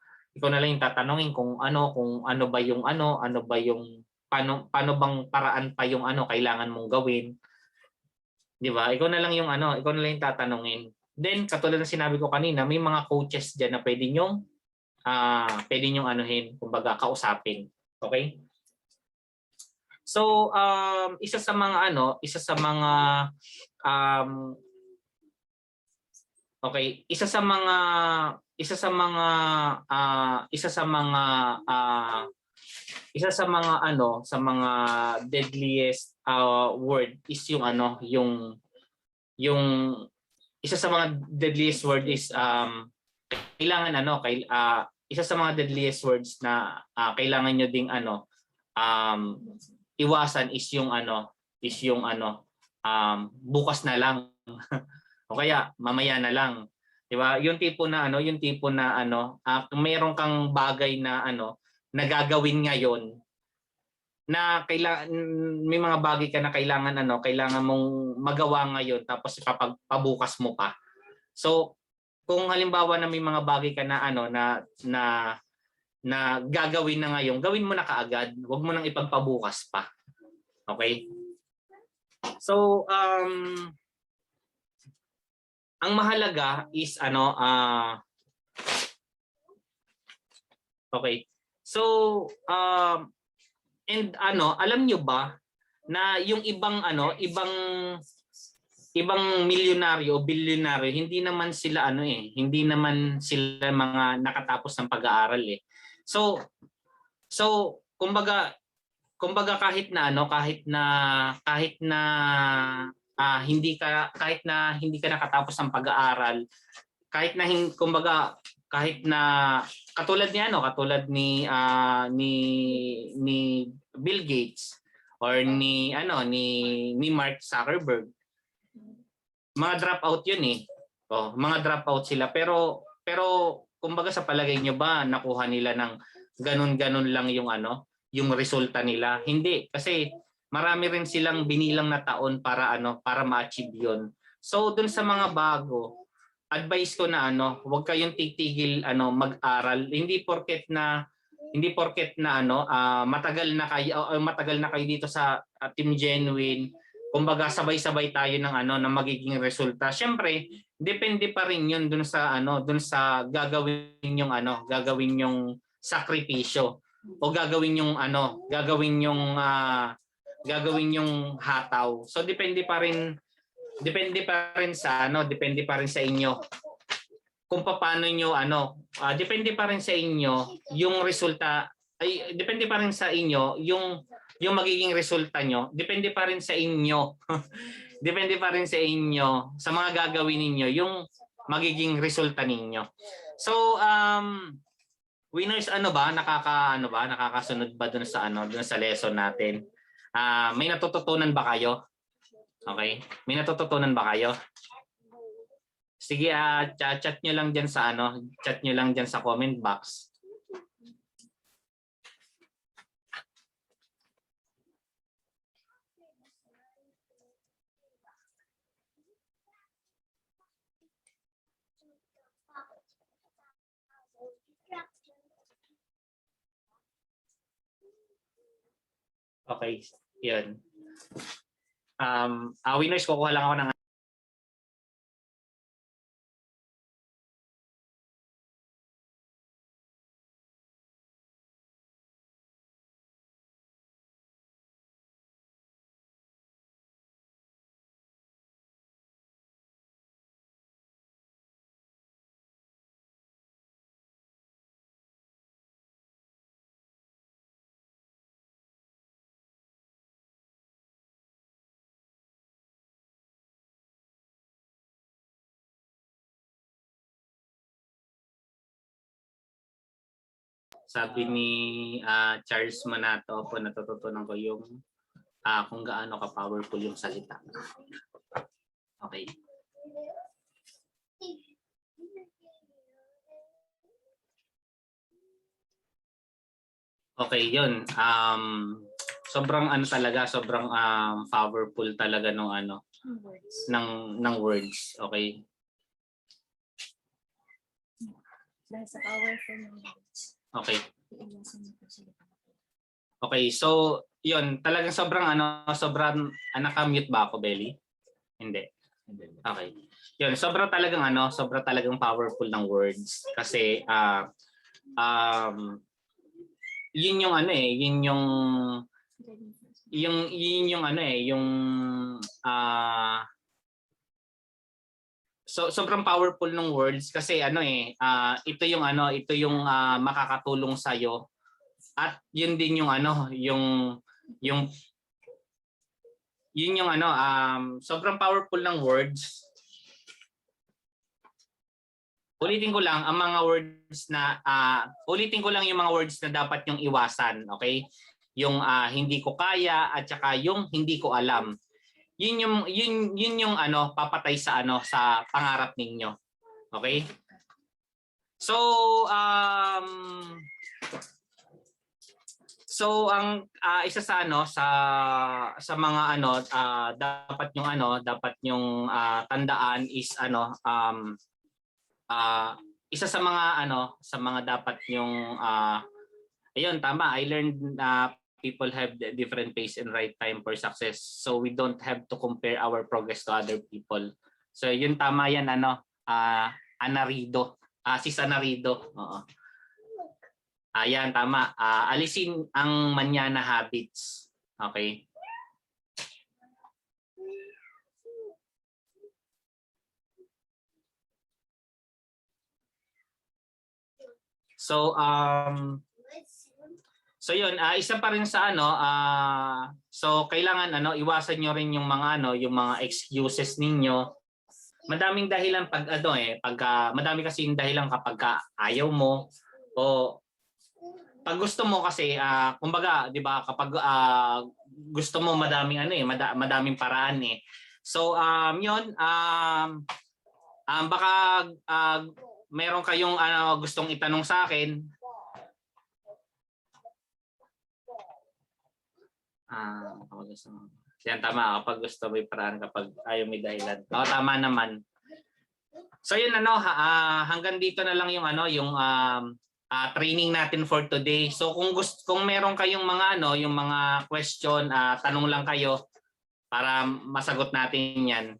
A: ano ba yung paano bang paraan pa yung kailangan mong gawin. 'Di ba? Ikaw na lang yung tatanungin. Then katulad ng sinabi ko kanina, may mga coaches diyan na pwede nyong kumbaga kausapin. Okay? So isa sa mga deadliest word is isa sa mga deadliest word is isa sa mga deadliest words na kailangan nyo ding iwasan is yung bukas na lang o kaya mamaya na lang, 'di ba? Yung tipo na mayroon kang bagay na nagagawin ngayon na may mga bagay ka na kailangan mong magawa ngayon tapos pabukas mo pa. So kung halimbawa na may mga bagay ka na na gagawin na ngayon, gawin mo na kaagad. Huwag mo nang ipagpabukas pa. Okay? So, ang mahalaga is okay. So, and alam nyo ba na yung ibang milyonaryo o bilyonaryo, hindi naman sila hindi naman sila mga nakatapos ng pag-aaral eh. So kumbaga kahit na hindi ka nakatapos ng pag-aaral, kahit na katulad ni Bill Gates or ni Mark Zuckerberg, mga dropout yun eh. Mga dropout sila pero kumbaga sa palagay nyo ba nakuha nila ng ganun lang yung resulta nila? Hindi, kasi marami rin silang binilang na taon para ma-achieve yun. So dun sa mga bago, advice ko na huwag kayong titigil mag-aral. Hindi porket na matagal na kayo dito sa Team Genuine, kumbaga sabay-sabay tayo ng magiging resulta. Syempre, depende pa rin 'yun dun sa gagawin yung sakripisyo o gagawin yung hataw. So depende pa rin sa inyo kung paano nyo depende pa rin sa inyo yung resulta, ay depende pa rin sa inyo yung magiging resulta nyo, depende pa rin sa inyo depende pa rin sa inyo sa mga gagawin ninyo yung magiging resulta ninyo. So winners, nakakasunod ba dun sa lesson natin? May natututunan ba kayo? Okay, may natututunan ba kayo? Sige, chat nyo lang diyan sa comment box. Okay, 'yun. Winners, kukuha lang ako ng sabi ni Charles Manato po, natututunan ko yung kung gaano ka-powerful yung salita. Okay. Okay, yun. Sobrang sobrang powerful talaga ng words. Okay.
D: Dahil sa powerful ng words.
A: Okay. Okay, so yun, talagang sobrang naka-mute ba ako, Belly? Hindi. Okay. Yun, sobra talagang powerful ng words kasi yun yung so sobrang powerful ng words kasi ito yung makakatulong sa iyo at yun din yung sobrang powerful ng words. Ulitin ko lang ang mga words na yung mga words na dapat yung iwasan, okay? Yung hindi ko kaya at saka yung hindi ko alam. Yun yung papatay sa sa pangarap ninyo. Okay? So ang isa sa sa mga dapat yung tandaan is isa sa mga sa mga dapat yung ayun, tama. I learned na people have the different pace and right time for success. So we don't have to compare our progress to other people. So yun, tama yan, Anarido. Sis Anarido. Oo. Ayan, tama. Alisin ang manyana habits. Okay. So so yun, isa pa rin sa so kailangan iwasan niyo rin yung mga yung mga excuses ninyo. Madaming dahilan pag madami kasi yung dahilan kapag ayaw mo o pag gusto mo kasi kumbaga, 'di ba, kapag gusto mo madaming madaming paraan eh. So yun, baka meron kayong gustong itanong sa akin. Yan, tama. Kapag gusto may paraan, kapag ayaw may dahilan. Tama naman. So yun, hanggang dito na lang yung yung training natin for today. So kung meron kayong mga yung mga question, tanong lang kayo para masagot natin 'yan.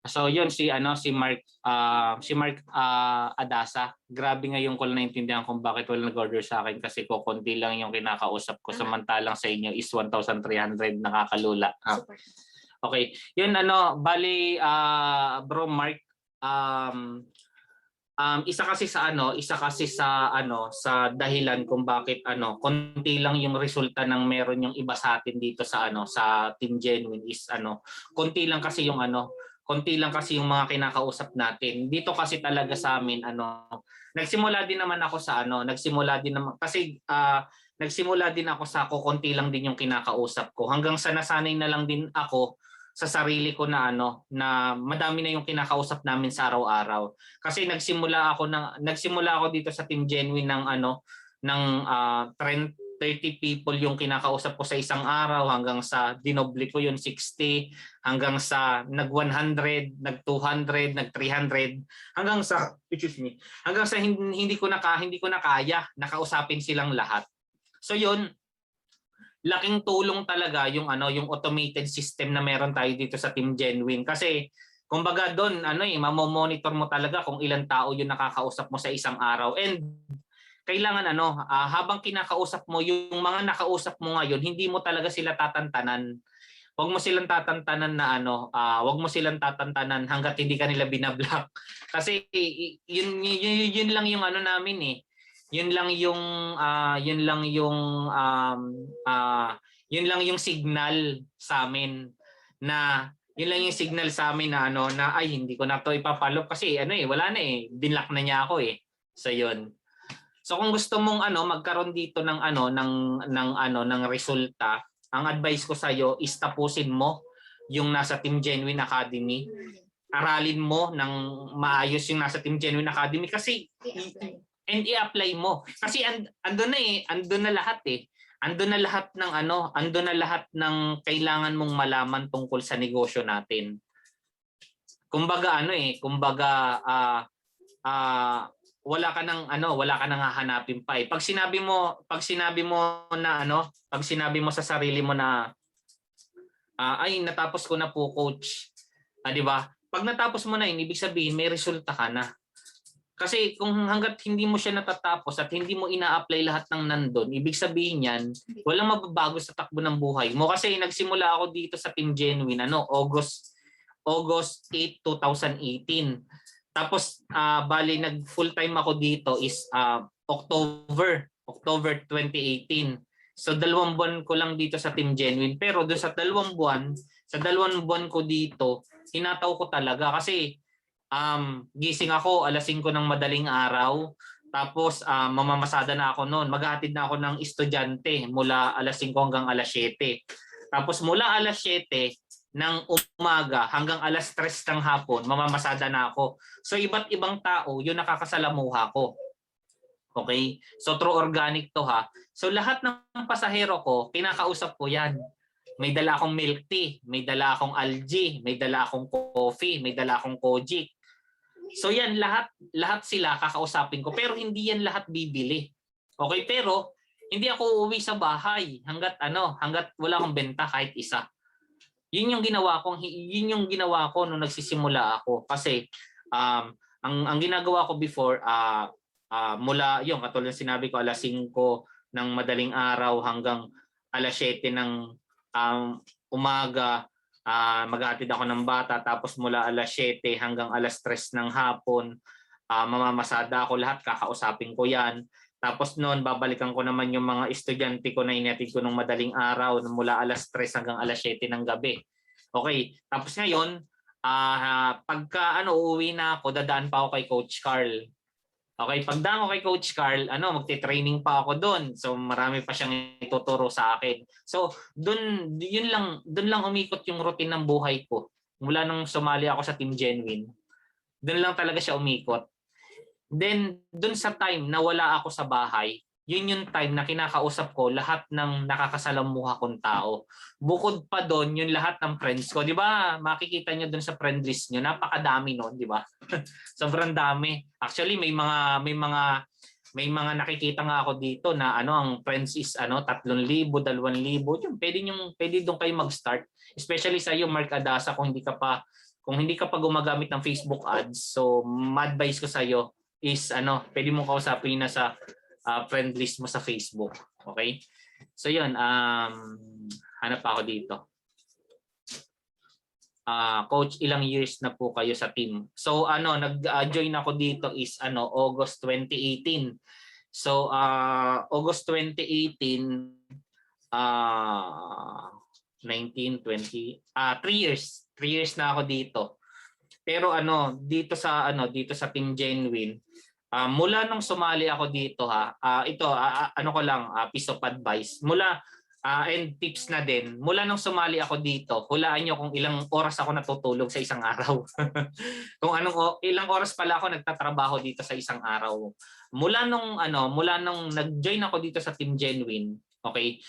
A: So yun si Mark Adasa. Grabe ngayon ko lang naintindihan kung bakit wala nag-order sa akin kasi konti lang yung kinakausap ko samantalang sa inyo is 1,300, nakakalula. Okay. Yun bali bro Mark, isa kasi sa sa dahilan kung bakit konti lang yung resulta ng meron yung iba sa atin dito sa sa Team Genuine is konti lang kasi yung mga kinakausap natin. Dito kasi talaga sa amin nagsimula din naman ako sa nagsimula din ako sa konti lang din yung kinakausap ko. Hanggang sa nasanay na lang din ako sa sarili ko na na madami na yung kinakausap namin sa araw-araw. Kasi nagsimula ako dito sa Team Genuine ng 30 people yung kinakausap ko sa isang araw hanggang sa dinoble ko yung 60, hanggang sa nag-100, nag-200, nag-300, hanggang sa hindi ko na kaya nakausapin silang lahat. So yun, laking tulong talaga yung yung automated system na meron tayo dito sa Team Genuine kasi kumbaga doon mamomonitor mo talaga kung ilang tao yung nakakausap mo sa isang araw, and kailangan habang kinakausap mo yung mga nakausap mo ngayon, hindi mo talaga sila tatantanan. Huwag mo silang tatantanan na huwag mo silang tatantanan hangga't hindi ka nila binablock. Kasi yun lang yung namin eh. Yun lang yung signal sa amin na na ay hindi ko na to ipapalo kasi wala na eh, binlock na niya ako eh. So yun. So kung gusto mong magkaroon dito ng ng resulta, ang advice ko sa iyo is tapusin mo yung nasa Team Genuine Academy. Aralin mo ng maayos yung nasa Team Genuine Academy kasi i-apply mo. Kasi andun na lahat eh. Andun na lahat ng kailangan mong malaman tungkol sa negosyo natin. Kumbaga wala ka nang hahanapin pa eh. Pag sinabi mo sa sarili mo na ay natapos ko na po coach. 'Di ba? Pag natapos mo na yun, ibig sabihin may resulta ka na. Kasi kung hangga't hindi mo siya natatapos at hindi mo ina-apply lahat ng nandun, ibig sabihin yan, walang mababago sa takbo ng buhay mo. Kasi nagsimula ako dito sa Team Genuine August 8, 2018. Tapos bali nag full time ako dito is October October 2018. So 2 buwan ko lang dito sa Team Genuine. Pero doon sa 2 buwan, ko dito, hinataw ko talaga kasi gising ako alas 5 ng madaling araw. Tapos mamamasada na ako noon. Maghahatid na ako ng estudyante mula alas 5 hanggang alas 7. Tapos mula alas 7 ng umaga hanggang alas 3 ng hapon, mamamasada na ako. So iba't ibang tao yung nakakasalamuha ko. Okay? So true organic to ha. So lahat ng pasahero ko, kinakausap ko yan. May dala akong milk tea, may dala akong algae, may dala akong coffee, may dala akong Kojic. So yan lahat sila kakausapin ko pero hindi yan lahat bibili. Okay, pero hindi ako uuwi sa bahay hangga't wala akong benta kahit isa. Yun yung ginawa ko nung nagsisimula ako kasi ang ginagawa ko before mula yung katulad ng sinabi ko alas 5 ng madaling araw hanggang alas 7 ng umaga maghahatid ako ng bata tapos mula alas 7 hanggang alas 3 ng hapon mamamasada ako lahat kakausapin ko yan. Tapos noon babalikan ko naman yung mga estudyante ko na inihatid ko ng madaling araw mula alas 3 hanggang alas 7 ng gabi. Okay, tapos ngayon pagka uuwi na ako dadaan pa ako kay Coach Carl. Okay, pagdaan ko kay Coach Carl, magte-training pa ako doon. So marami pa siyang ituturo sa akin. So doon lang umikot yung routine ng buhay ko. Mula nung sumali ako sa Team Genuine. Doon lang talaga siya umikot. Then doon sa time na wala ako sa bahay, yun yung time na kinakausap ko lahat ng nakakasalamuha kong tao. Bukod pa doon, yung lahat ng friends ko. Di ba? Makikita nyo doon sa friend list nyo. Napakadami noon, di ba? Sobrang dami. Actually, may mga nakikita nga ako dito na ang friends is 3,000, 2,000. Yun, pwede doon kayo mag-start. Especially sa iyo, Mark Adasa, kung hindi ka pa gumagamit ng Facebook ads. So, ma-advise ko sa iyo is pwede mo kausapin na sa friend list mo sa Facebook. Okay? So yun, hanap ako dito. Coach, ilang years na po kayo sa team? So nag-join ako dito is August 2018. So August 2018 19, 20 3 years. 3 years na ako dito. Pero dito sa Team Genuine, mula nung sumali ako dito ko lang piece of advice. And tips na din. Mula nung sumali ako dito, hulaan niyo kung ilang oras ako natutulog sa isang araw. Kung ilang oras pala ako nagtatrabaho dito sa isang araw. Mula nung nag-join ako dito sa Team Genuine, okay?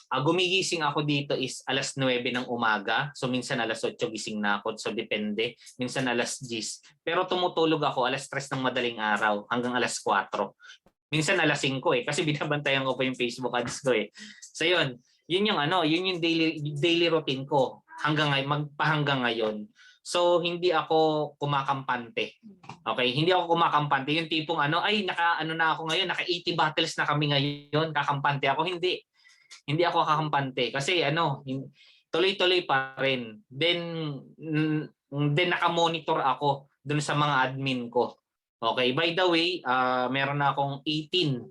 A: Gumigising ako dito is alas 9 ng umaga. So minsan alas 8 gising na ako. So depende. Minsan alas 10. Pero tumutulog ako alas 3 ng madaling araw hanggang alas 4. Minsan alas 5 kasi binabantayan ko pa yung Facebook ads ko eh. So yun yung daily routine ko hanggang ngayon. So hindi ako kumakampante. Okay, hindi ako kumakampante. Yung tipong naka ako ngayon, naka 80 battles na kami ngayon, kakampante ako. Hindi ako kakampante kasi tuloy-tuloy pa rin. Then naka-monitor ako dun sa mga admin ko. Okay, by the way, meron na akong 18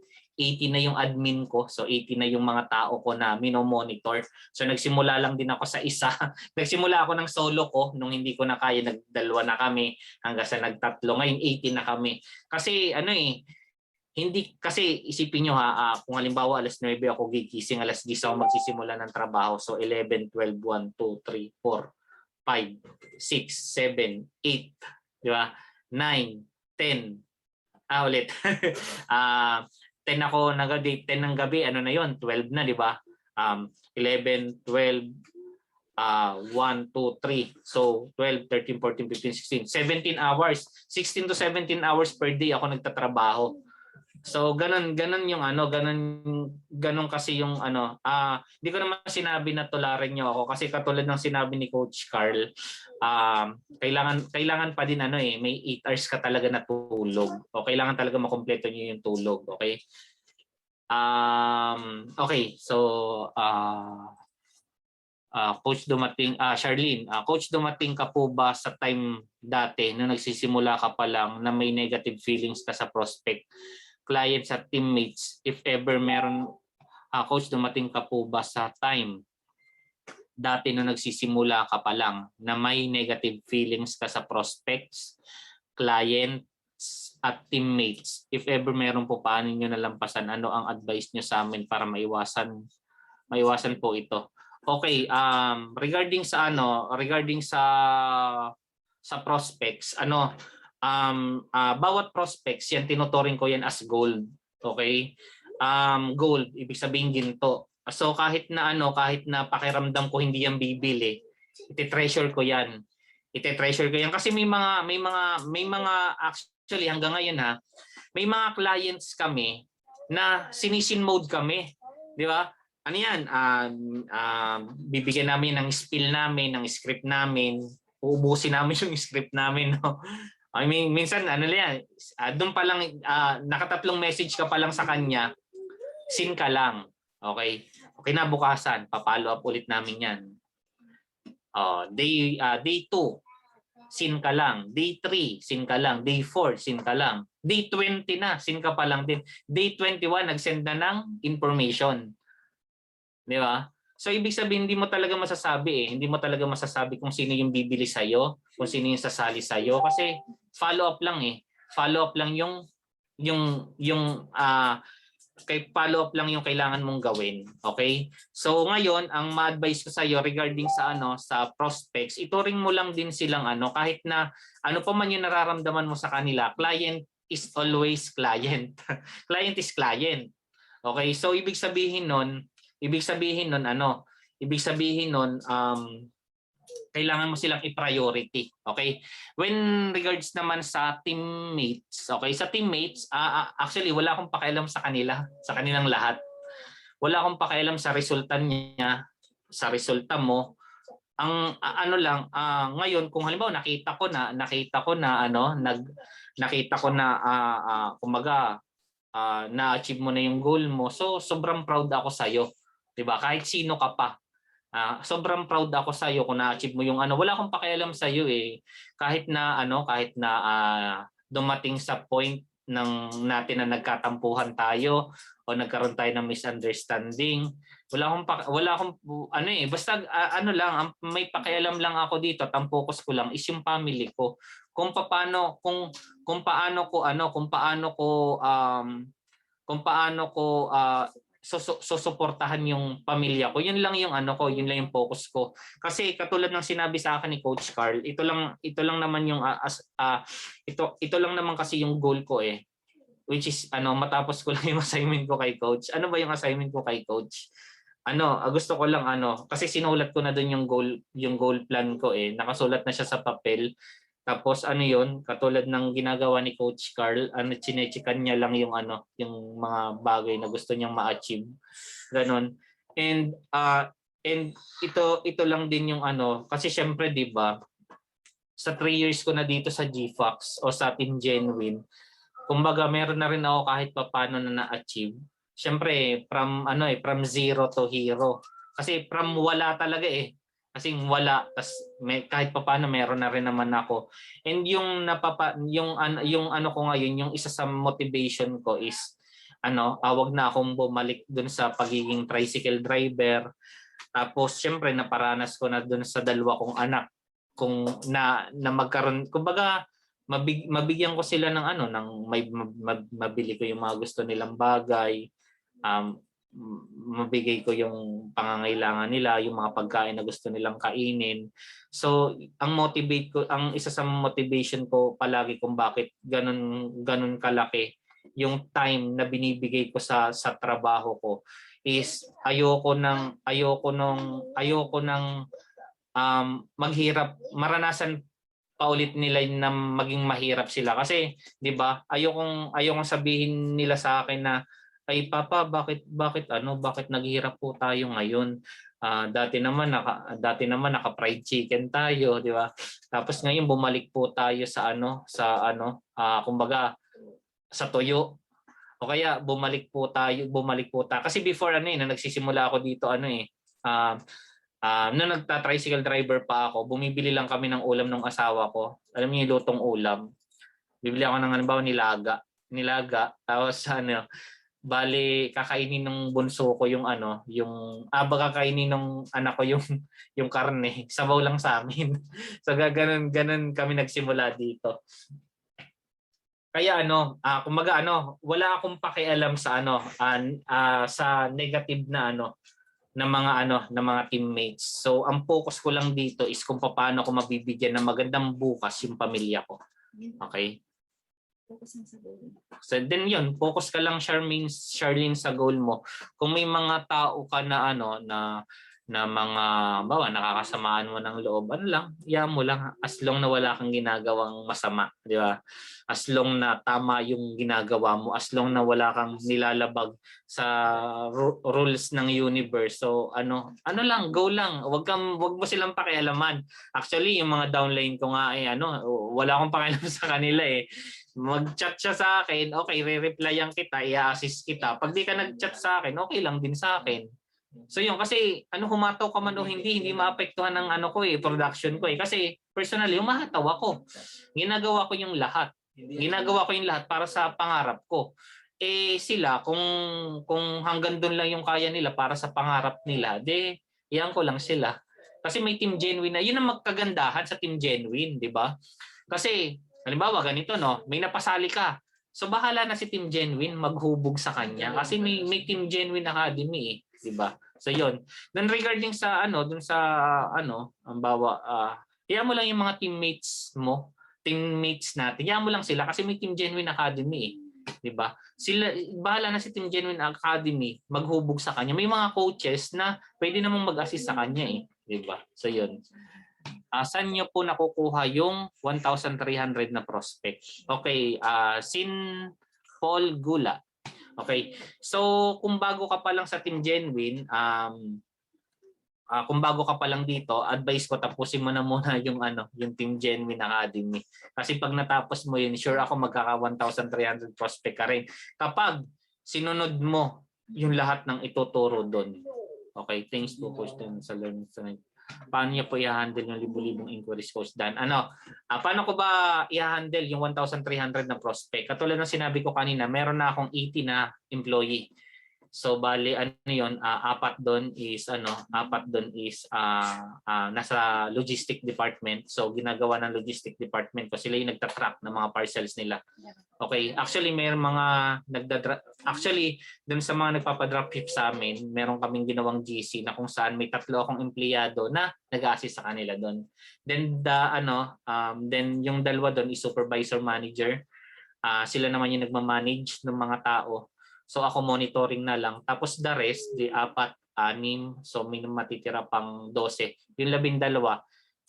A: na yung admin ko. So 18 na yung mga tao ko na minomonitor. So nagsimula lang din ako sa isa. Nagsimula ako ng solo ko nung hindi ko na kaya, nagdalawa na kami hanggang sa nagtatlo. Ngayon 18 na kami. Kasi hindi kasi isipin nyo kung halimbawa alas 9 ako gigising, alas 10 ako magsisimula ng trabaho. So 11, 12, 1, 2, 3, 4, 5, 6, 7, 8, di ba? 9, 10. Ulit. 10 ako nag-date, 10 ng gabi, na yon? 12 na, di ba? 11, 12, 1, 2, 3. So 12, 13, 14, 15, 16, 17 hours. 16 to 17 hours per day ako nagtatrabaho. So ganun yung ganun kasi yung hindi ko naman sinabi na tularan niyo ako kasi katulad ng sinabi ni Coach Carl, kailangan pa din may 8 hours ka talaga na tulog. O kailangan talaga makumpleto niyo yung tulog, okay? Okay, so Coach dumating, Charlene, Coach dumating ka po ba sa time dati na nagsisimula ka pa lang na may negative feelings ka sa prospect? clients at teammates if ever meron coach dumating ka po ba sa time dati na nagsisimula ka pa lang na may negative feelings ka sa prospects, clients at teammates? If ever meron po, paano niyo nalampasan? Ano ang advice niyo sa amin para maiwasan po ito? Okay, regarding sa prospects, bawat prospects yan tinuturing ko yan as gold. Okay? Gold, ibig sabihin ginto. So kahit na pakiramdam ko hindi yan bibili, ite-treasure ko yan. Kasi may mga actually hanggang ngayon may mga clients kami na sinisin mode kami, di ba? Ano yan? Bibigyan namin ng spiel namin, ng script namin, uubusin namin yung script namin, no? I mean, minsan doon pa lang nakatatlong message ka pa lang sa kanya, sin ka lang. Okay? Kinabukasan, pa-follow up ulit namin 'yan. Day 2, sin ka lang. Day 3, sin ka lang. Day 4, sin ka lang. Day 20 na, sin ka pa lang din. Day 21, nag-send na ng information. Di ba? So ibig sabihin hindi mo talaga masasabi Hindi mo talaga masasabi kung sino yung bibili sa iyo, kung sino yung sasali sa iyo kasi follow up lang Follow up lang yung follow up lang yung kailangan mong gawin. Okay? So ngayon, ang ma-advise ko sa iyo regarding sa prospects, ituring mo lang din silang kahit na ano pa man yung nararamdaman mo sa kanila, client is always client. Client is client. Okay? So ibig sabihin nun kailangan mo silang i-priority. Okay? When regards naman sa teammates, okay? Sa teammates, actually wala akong pakialam sa kanilang lahat. Wala akong pakialam sa resulta niya, sa resulta mo. Ang ngayon kung halimbawa nakita ko na kumaga na-achieve mo na yung goal mo. So sobrang proud ako sa iyo. 'Di ba? Kahit sino ka pa. Sobrang proud ako sa iyo kung na-achieve mo yung wala akong pakialam sa iyo kahit na dumating sa point natin na nagkatampuhan tayo o nagkaroon tayo ng misunderstanding. Wala akong basta lang may pakialam lang ako dito, ang focus ko lang is yung family ko. Kung paano ko susuportahan yung pamilya ko. Yun lang yun lang yung focus ko. Kasi katulad ng sinabi sa akin ni Coach Carl, ito lang naman yung ito lang naman kasi yung goal ko which is matapos ko lang yung assignment ko kay Coach. Ano ba yung assignment ko kay Coach? Gusto ko lang kasi sinulat ko na doon yung goal plan ko nakasulat na siya sa papel. Tapos yun, katulad ng ginagawa ni Coach Carl, chinechikan niya lang yung mga bagay na gusto niyang ma-achieve. Ganon. And ito lang din yung kasi syempre 'di ba, sa 3 years ko na dito sa GFAX o sa Team Genuine, kumbaga meron na rin ako kahit paano na na-achieve. Syempre from zero to hero. Kasi from wala talaga Kasi wala, tas kahit papaano meron na rin naman ako. And yung ko ngayon, yung isa sa motivation ko is wag na akong bumalik dun sa pagiging tricycle driver. Tapos syempre naparanas ko na dun sa 2 kong anak kung na magkaroon, kumbaga mabigyan ko sila ng mabili ko yung mga gusto nilang bagay. Mabigay ko yung pangangailangan nila, yung mga pagkain na gusto nilang kainin. So, ang isa sa motivation ko palagi kung bakit ganun kalaki yung time na binibigay ko sa trabaho ko is ayoko nang maghirap, maranasan paulit nila na maging mahirap sila kasi 'di ba? Ayokong sabihin nila sa akin na ay papa, bakit naghihirap po tayo ngayon? Dati naman naka-fried chicken tayo, di ba? Tapos ngayon bumalik po tayo sa kumbaga sa toyo. O kaya bumalik po tayo kasi before na nagsisimula ako dito nung nagta-tricycle driver pa ako, bumibili lang kami ng ulam ng asawa ko. Alam niyo yung lutong ulam. Bibili ako ng halimbawa nilaga. nilaga. Tapos ano, bali kakainin ng bunso ko yung ano, yung kakainin ng anak ko yung yung karne. Sabaw lang sa amin. So ganun kami nagsimula dito. Kaya ano, kumbaga ano, wala akong pakialam sa ano, sa negative na ano ng mga teammates. So ang focus ko lang dito is kung paano ko mabibigyan ng magandang bukas yung pamilya ko. Okay?
D: Focus na sa goal.
A: So then yun, focus ka lang Charlene sa goal mo. Kung may mga tao ka na ano na mga nakakasamaan mo ng loob, ano lang, iyan mo lang as long na wala kang ginagawang masama, di ba? As long na tama yung ginagawa mo, as long na wala kang nilalabag sa rules ng universe. So ano lang, go lang. Wag mo silang pakialaman. Actually, yung mga downline ko nga wala akong pakialam sa kanila eh. Mag-chat siya sa akin, okay, re-replyan kita, i-assist kita. Pag di ka nag-chat sa akin, okay lang din sa akin. So yun, kasi humataw ka man o hindi maapektuhan ng production ko eh. Kasi personally, humataw ako. Ginagawa ko yung lahat. Para sa pangarap ko. Eh sila, kung hanggang doon lang yung kaya nila para sa pangarap nila, iyan ko lang sila. Kasi may Team Genuine na, yun ang magkagandahan sa Team Genuine, di ba? Kasi, halimbawa, ganito, no? May napasali ka. So bahala na si Team Genuine maghubog sa kanya kasi may Team Genuine Academy eh, 'di ba? So 'yon. Then regarding sa iyan mo lang yung mga teammates natin. Iyan mo lang sila kasi may Team Genuine Academy eh, 'di ba? Sila bahala na si Team Genuine Academy maghubog sa kanya. May mga coaches na pwede namang mag-assist sa kanya eh, 'di ba? So 'yon. Saan nyo po nakukuha yung 1,300 na prospect? Okay, Sin Paul Gula. Okay, so kung bago ka pa lang sa Team Genuine, kung bago ka pa lang dito, advice ko tapusin mo na muna yung Team Genuine Academy. Kasi pag natapos mo yun, sure ako magkaka 1,300 prospect ka rin. Kapag sinunod mo yung lahat ng ituturo doon. Okay, thanks po question sa learning tonight. Paano niya po i-handle yung libu-libong inquiries, Coach Dan? Paano ko ba i-handle yung 1,300 na prospect? Katulad ng sinabi ko kanina, meron na akong 80 na employee. So bali apat doon is nasa logistic department. So ginagawa ng logistic department ko, sila yung nagtatrack ng mga parcels nila. Okay, actually doon sa mga nagpapa-dropship sa amin, meron kaming ginawang GC na kung saan may 3 akong empleyado na nag-a-assist sa kanila doon. Then yung dalawa doon is supervisor manager. Sila naman yung nagma-manage ng mga tao. So ako monitoring na lang. Tapos the rest, 4, 6, so may matitira pang 12. Yung 12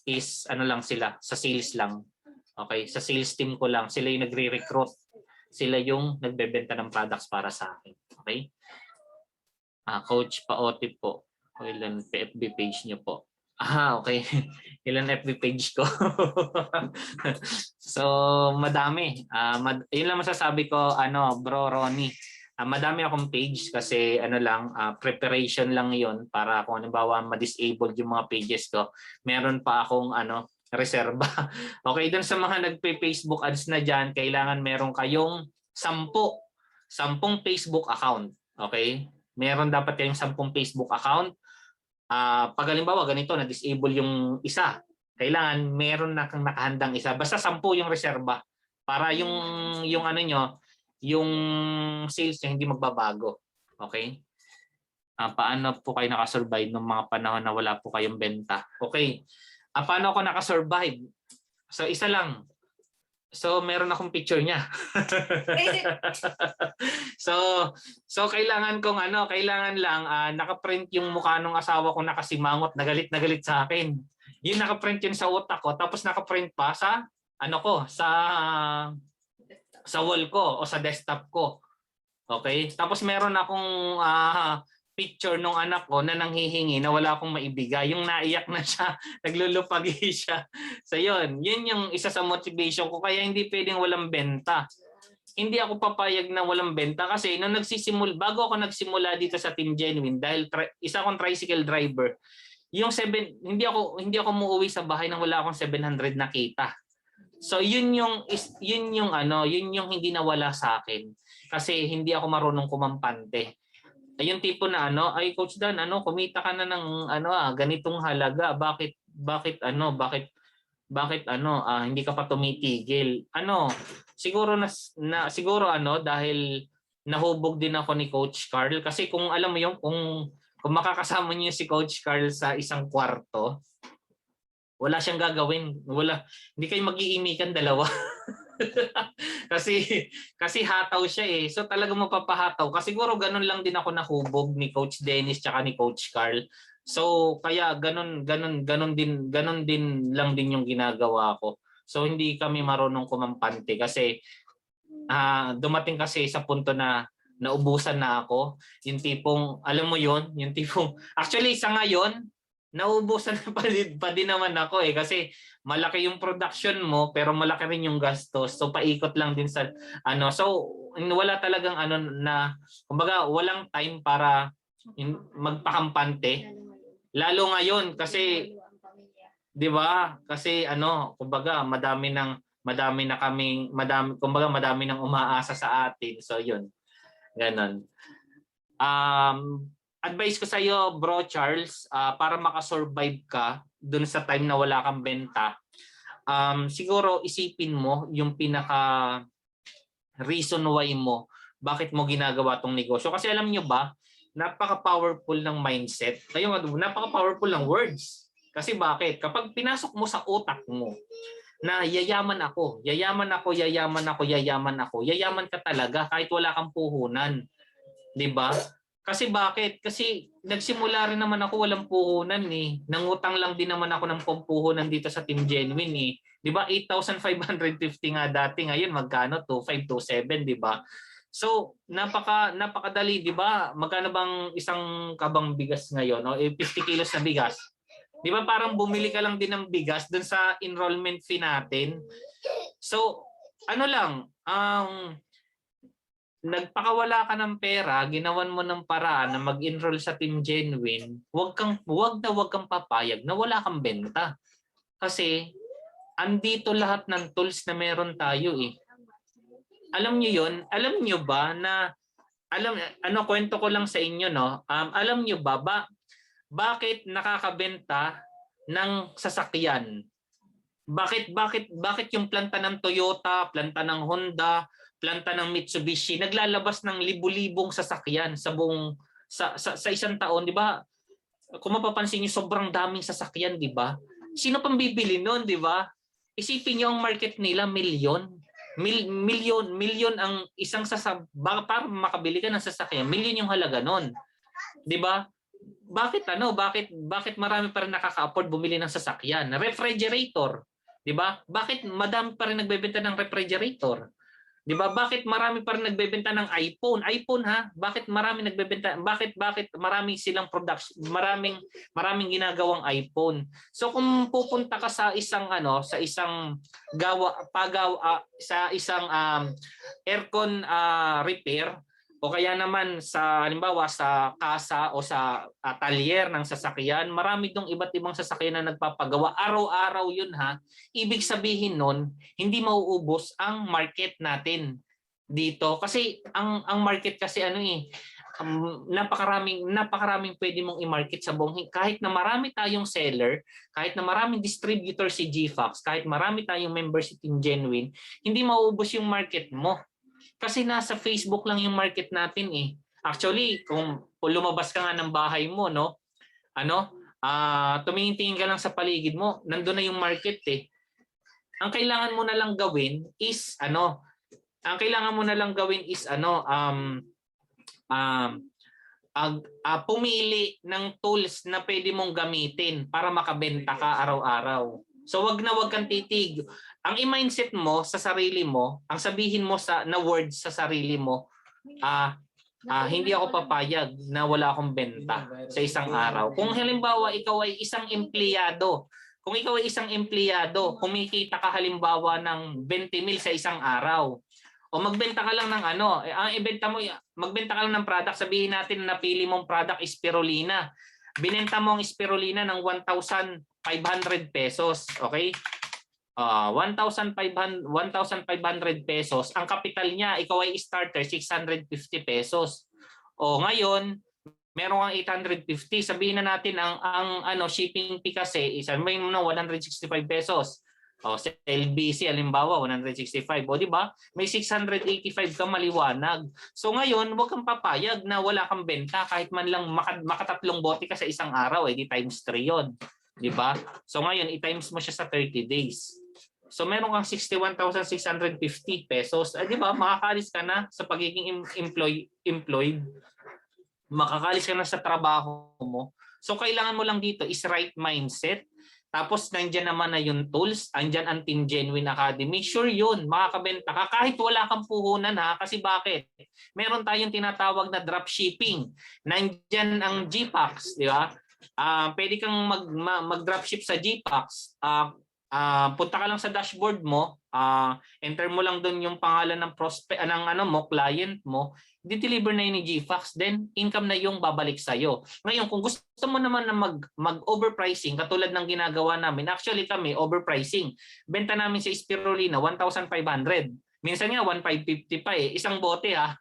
A: is lang sila, sa sales lang. Okay, sa sales team ko lang. Sila yung nagre-recruit. Sila yung nagbebenta ng products para sa akin. Okay? Coach Paoti po. Ilan FB page niyo po? Okay. Ilan FB page ko? So, madami. Yun lang masasabi ko, Bro Ronnie. Madami akong page kasi preparation lang yon para kung halimbawa ma-disable yung mga pages ko. Meron pa akong reserba. Okay, dun sa mga nagpe-Facebook ads na dyan, kailangan meron kayong 10 Facebook account. Okay? Meron dapat kayong 10 Facebook account. Pag halimbawa ganito, na-disable yung isa, kailangan meron na kang nakahandang isa. Basta 10 yung reserba para yung yung sales niya hindi magbabago. Okay? Paano po kayo nakasurvive ng mga panahon na wala po kayong benta? Okay. Paano ako nakasurvive? So, isa lang. So, meron akong picture niya. So kailangan lang naka-print yung mukha ng asawa ko nakasimangot, na galit sa akin. Yung naka-print yun sa utak ko, tapos naka-print pa sa sa wall ko o sa desktop ko. Okay? Tapos meron akong picture nung anak ko na nanghihingi na wala akong maibigay. Yung naiyak na siya, naglulupagi siya. So yun yung isa sa motivation ko. Kaya hindi pwedeng walang benta. Hindi ako papayag na walang benta kasi nung bago ako nagsimula dito sa Team Genuine, dahil isa akong tricycle driver, hindi ako umuwi sa bahay nang wala akong 700 na kita. So yun yung ano, yun yung hindi nawala sa akin. Kasi hindi ako marunong kumampante. Ay yung tipo na ano, ay Coach Dan, ano, kumita ka na ng ano ganitong halaga. Bakit ano, hindi ka pa tumitigil? Ano, siguro siguro ano dahil nahubog din ako ni Coach Carl kasi kung alam mo yung kung makakasama niyo si Coach Carl sa isang kwarto, wala siyang gagawin. Hindi kayo mag-iimikan dalawa. kasi kasi hataw siya eh. So talagang mapapahataw. Kasi siguro ganun lang din ako nahubog ni Coach Dennis tsaka ni Coach Carl. So kaya ganun din lang din yung ginagawa ko. So hindi kami marunong kumampante kasi dumating kasi sa punto na naubusan na ako. Yung tipong alam mo yon, yung tipong actually sa ngayon naubusan na pa din naman ako eh kasi malaki yung production mo pero malaki rin yung gastos. So paikot lang din sa ano. So wala talagang ano na kumbaga walang time para magpakampante. Lalo ngayon kasi 'di ba? Kasi ano, kumbaga madami madami nang umaasa sa atin. So 'yun. Ganon. Advice ko sa iyo, Bro Charles, para makasurvive ka dun sa time na wala kang benta. Siguro isipin mo yung pinaka reason why mo bakit mo ginagawa tong negosyo. Kasi alam niyo ba, napaka-powerful ng mindset. Napaka-powerful ng words. Kasi bakit? Kapag pinasok mo sa utak mo na yayaman ako, yayaman ka talaga kahit wala kang puhunan. 'Di ba? Kasi bakit? Kasi nagsimula rin naman ako walang puhunan eh. Nangutang lang din naman ako ng pampuhunan dito sa Team Genuine eh. 'Di ba? 8,550 nga dati, ngayon magkano to? 527, 'di ba? So, napakadali, 'di ba? Magkano bang isang kabang bigas ngayon o 50 kilos na bigas? 'Di ba parang bumili ka lang din ng bigas dun sa enrollment fee natin? So, ano lang, nagpakawala ka ng pera, ginawan mo ng paraan na mag-enroll sa Team Genuine, wag kang papayag na wala kang benta. Kasi andito lahat ng tools na meron tayo eh. Alam niyo 'yon? Alam niyo ba na kwento ko lang sa inyo no. Alam niyo ba bakit nakakabenta ng sasakyan? Bakit yung planta ng Toyota, planta ng Honda, planta ng Mitsubishi naglalabas ng libu-libong sasakyan sa isang taon, 'di ba? Kung mapapansin niyo sobrang daming sasakyan, 'di ba? Sino pang bibili noon, 'di ba? Isipin niyo ang market nila, milyon ang isang para makabili ka ng sasakyan, milyon yung halaga noon. 'Di ba? Bakit marami pa rin nakaka-afford bumili ng sasakyan? Refrigerator, 'di ba? Bakit madami pa rin nagbebenta ng refrigerator? 'Di ba? Bakit marami pa rin nagbebenta ng iPhone? iPhone ha? Bakit marami nagbebenta? Bakit marami silang production, maraming ginagawang iPhone. So kung pupunta ka sa isang sa isang aircon repair o kaya naman sa halimbawa sa kasa o sa talyer ng sasakyan, marami dong iba't ibang sasakyan na nagpapagawa. Araw-araw 'yun ha. Ibig sabihin nun, hindi mauubos ang market natin dito kasi ang market kasi napakaraming pwede mong i-market sa buong kahit na marami tayong seller, kahit na maraming distributor si GFAX, kahit marami tayong members si Team Genuine, hindi mauubos yung market mo. Kasi nasa Facebook lang yung market natin eh. Actually, kung lumabas ka nga ng bahay mo, no? Tumingin-tingin ka lang sa paligid mo, nandoon na yung market eh. Ang kailangan mo na lang gawin is pumili ng tools na pwede mong gamitin para makabenta ka araw-araw. So wag kang titig. Ang i-mindset mo sa sarili mo, ang sabihin mo na words sa sarili mo, hindi ako papayag na wala akong benta sa isang araw. Kung halimbawa ikaw ay isang empleyado, kumikita ka halimbawa ng 20,000 sa isang araw. O magbenta ka lang ng magbenta ka lang ng product, sabihin natin na napili mong product is spirulina. Binenta mo ang spirulina ng 1,500 pesos, okay? 1,500 pesos. Ang kapital niya, ikaw ay starter, 650 pesos. O ngayon, meron kang 850. Sabihin na natin ang shipping fee kasi, sabihin mo na 165 pesos. O sa LBC, halimbawa, 165. O di ba? May 685 ka maliwanag. So ngayon, huwag kang papayag na wala kang benta kahit man lang makatatlong bote ka sa isang araw, di times 3 yon. Di ba? So ngayon, i-times mo siya sa 30 days. So meron kang 61,650 pesos. Di ba? Makakalis ka na sa pagiging employed. Makakalis ka na sa trabaho mo. So kailangan mo lang dito is right mindset. Tapos nandiyan naman na yung tools, andyan ang Team Genuine Academy. Sure yun, makakabenta ka kahit wala kang puhunan ha. Kasi bakit? Meron tayong tinatawag na dropshipping. Nandiyan ang GPAX, di ba? Pwede kang mag-dropship sa GPAX. Punta ka lang sa dashboard mo, enter mo lang doon yung pangalan ng prospect ng client mo, di-deliver na yun ni GFAX, then income na yung babalik sa iyo. Ngayon, kung gusto mo naman na mag-overpricing katulad ng ginagawa namin, actually kami overpricing. Benta namin sa Spirulina 1,500. Minsan nga 1,550 pa isang bote ha.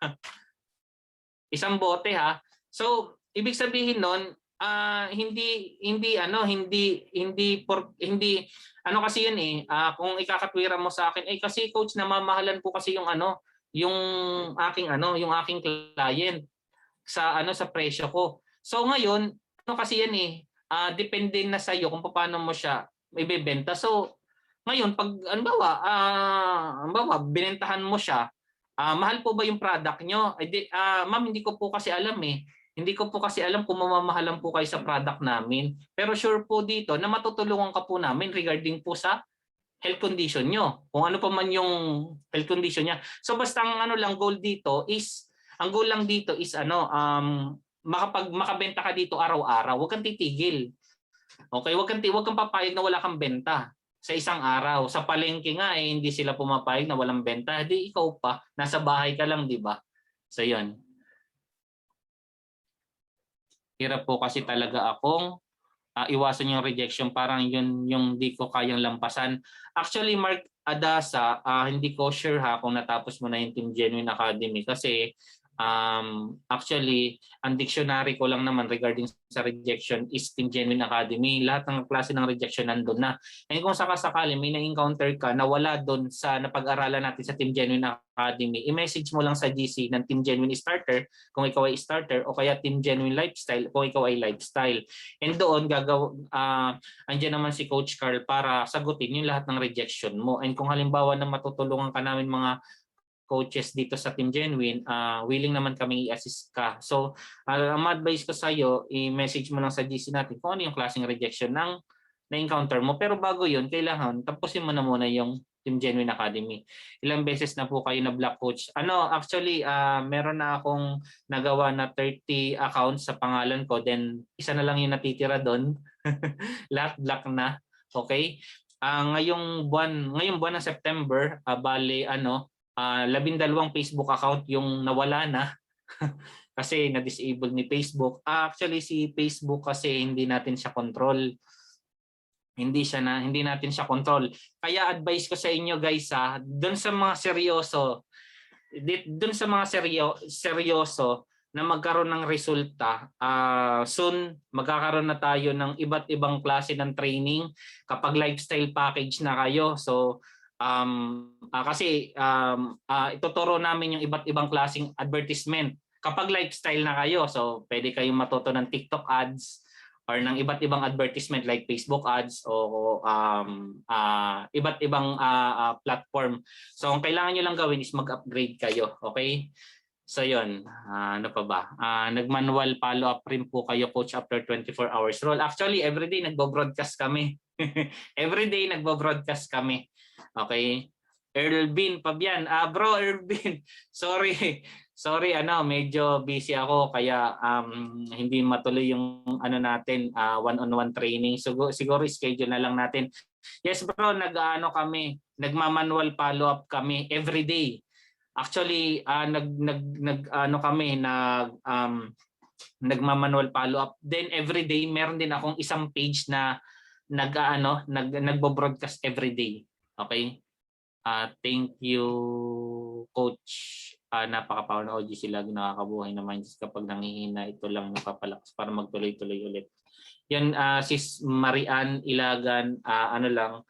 A: Isang bote ha. So, ibig sabihin nun, hindi kasi yun kung ikakatwiran mo sa akin kasi coach, namamahalan po kasi yung yung aking client sa sa presyo ko. So ngayon kasi yan depende na sa iyo kung paano mo siya ibebenta. So ngayon pag binentahan mo siya, mahal po ba yung product nyo? Ma'am, hindi ko po kasi alam Hindi ko po kasi alam kung mamamahalan po kayo sa product namin. Pero sure po dito na matutulungan ka po namin regarding po sa health condition nyo. Kung ano pa man yung health condition niya. So basta ang goal lang dito is makabenta ka dito araw-araw. Huwag kang titigil. Okay, huwag kang papayag na wala kang benta sa isang araw. Sa palengke nga hindi sila pumapayag na walang benta. Di ikaw pa, nasa bahay ka lang, di ba? So 'yun. Hirap po kasi talaga akong iwasan yung rejection, parang yun yung di ko kayang lampasan. Actually, Mark Adasa, hindi ko sure kung natapos mo na yung Team Genuine Academy kasi actually, ang dictionary ko lang naman regarding sa rejection is Team Genuine Academy. Lahat ng klase ng rejection nandun na. And kung sakasakali may na-encounter ka na wala doon sa napag-aralan natin sa Team Genuine Academy, i-message mo lang sa GC ng Team Genuine Starter kung ikaw ay starter o kaya Team Genuine Lifestyle kung ikaw ay lifestyle. And doon andyan naman si Coach Carl para sagutin yung lahat ng rejection mo. And kung halimbawa na matutulungan ka namin mga coaches dito sa Team Genuine, willing naman kaming i-assist ka. So, ang advice ko sa iyo, i-message mo lang sa GC natin kung ano yung klaseng rejection ng na-encounter mo. Pero bago yun, kailangan tapusin mo na muna yung Team Genuine Academy. Ilang beses na po kayo na black coach. Actually, meron na akong nagawa na 30 accounts sa pangalan ko. Then, isa na lang yung natitira doon. Lahat black na. Okay? Ngayong buwan ng September, bale 12 Facebook account yung nawala na kasi na-disable ni Facebook. Actually si Facebook kasi hindi natin siya control. Hindi natin siya control. Kaya advice ko sa inyo guys doon sa mga seryoso na magkaroon ng resulta, soon magkakaroon na tayo ng iba't ibang klase ng training kapag lifestyle package na kayo. So kasi ituturo namin yung iba't ibang klaseng advertisement kapag lifestyle na kayo. So pwede kayong matuto ng TikTok ads or ng iba't ibang advertisement like Facebook ads o iba't ibang platform. So ang kailangan nyo lang gawin is mag-upgrade kayo. Okay? So yun, ano pa ba? Nag-manual follow-up rin po kayo coach after 24 hours rule. Actually, everyday nagbo-broadcast kami. Everyday nagbo-broadcast kami. Okay. Erlbin Pabian. Bro, Erlbin. Sorry, medyo busy ako kaya hindi matuloy yung natin, one-on-one training. Siguro schedule na lang natin. Yes, bro, nagma-manual follow-up kami every day. Actually, nagma-manual follow-up. Then every day meron din akong isang page na nagbo-broadcast every day. Okay? Thank you, Coach. Napaka-power na OG sila, nakakabuhay na minds kapag nangihina. Ito lang napapalakas para magtuloy-tuloy ulit. Yan, Sis Marian Ilagan, ano lang,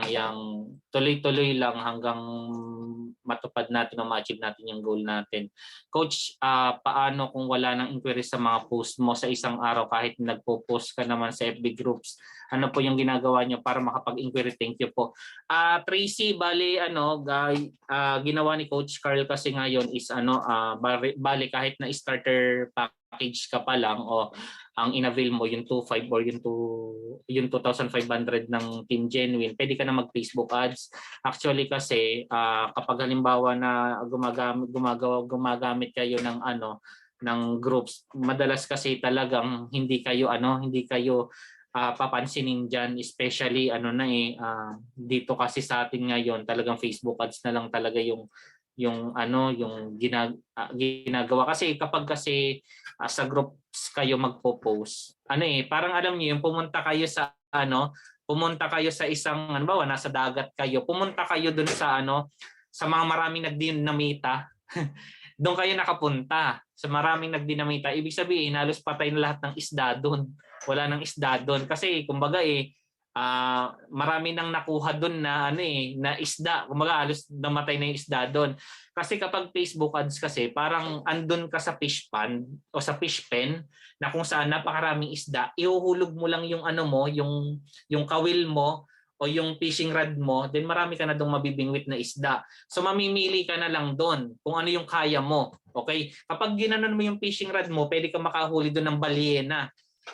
A: yung tuloy-tuloy lang hanggang matupad natin o ma-achieve natin yung goal natin. Coach, paano kung wala nang inquiry sa mga post mo sa isang araw kahit nagpo-post ka naman sa FB groups? Ano po yung ginagawa nyo para makapag-inquiry? Thank you po. Tracy, bali ginawa ni Coach Carl kasi ngayon is bali kahit na starter package ka pa lang o ang inavail mo yung 2.5 or yung 2,500 ng Team Genuine, pwede ka na mag-Facebook ads. Actually kasi kapag halimbawa na gumagamit kayo ng groups, madalas kasi talagang hindi kayo papansinin diyan, especially dito kasi sa atin ngayon talagang Facebook ads na lang talaga yung ginagawa kasi kapag sa groups kayo magpo-post parang alam niyo yung pumunta kayo sa isang nasa dagat kayo, pumunta kayo dun sa sa mga maraming nagdinamita doon kayo nakapunta sa maraming nagdinamita, ibig sabihin halos patay na lahat ng isda doon, wala nang isda doon kasi kumbaga marami nang nakuha doon na isda. Kumbaga halos namatay na yung isda doon. Kasi kapag Facebook ads kasi parang andun ka sa fish pond o sa fish pen na kung saan napakaraming isda, ihuhulog mo lang yung yung kawil mo o yung fishing rod mo, then marami ka na doong mabibingwit na isda. So mamimili ka na lang doon kung ano yung kaya mo. Okay? Kapag ginanon mo yung fishing rod mo, pwede ka makahuli doon ng balyena.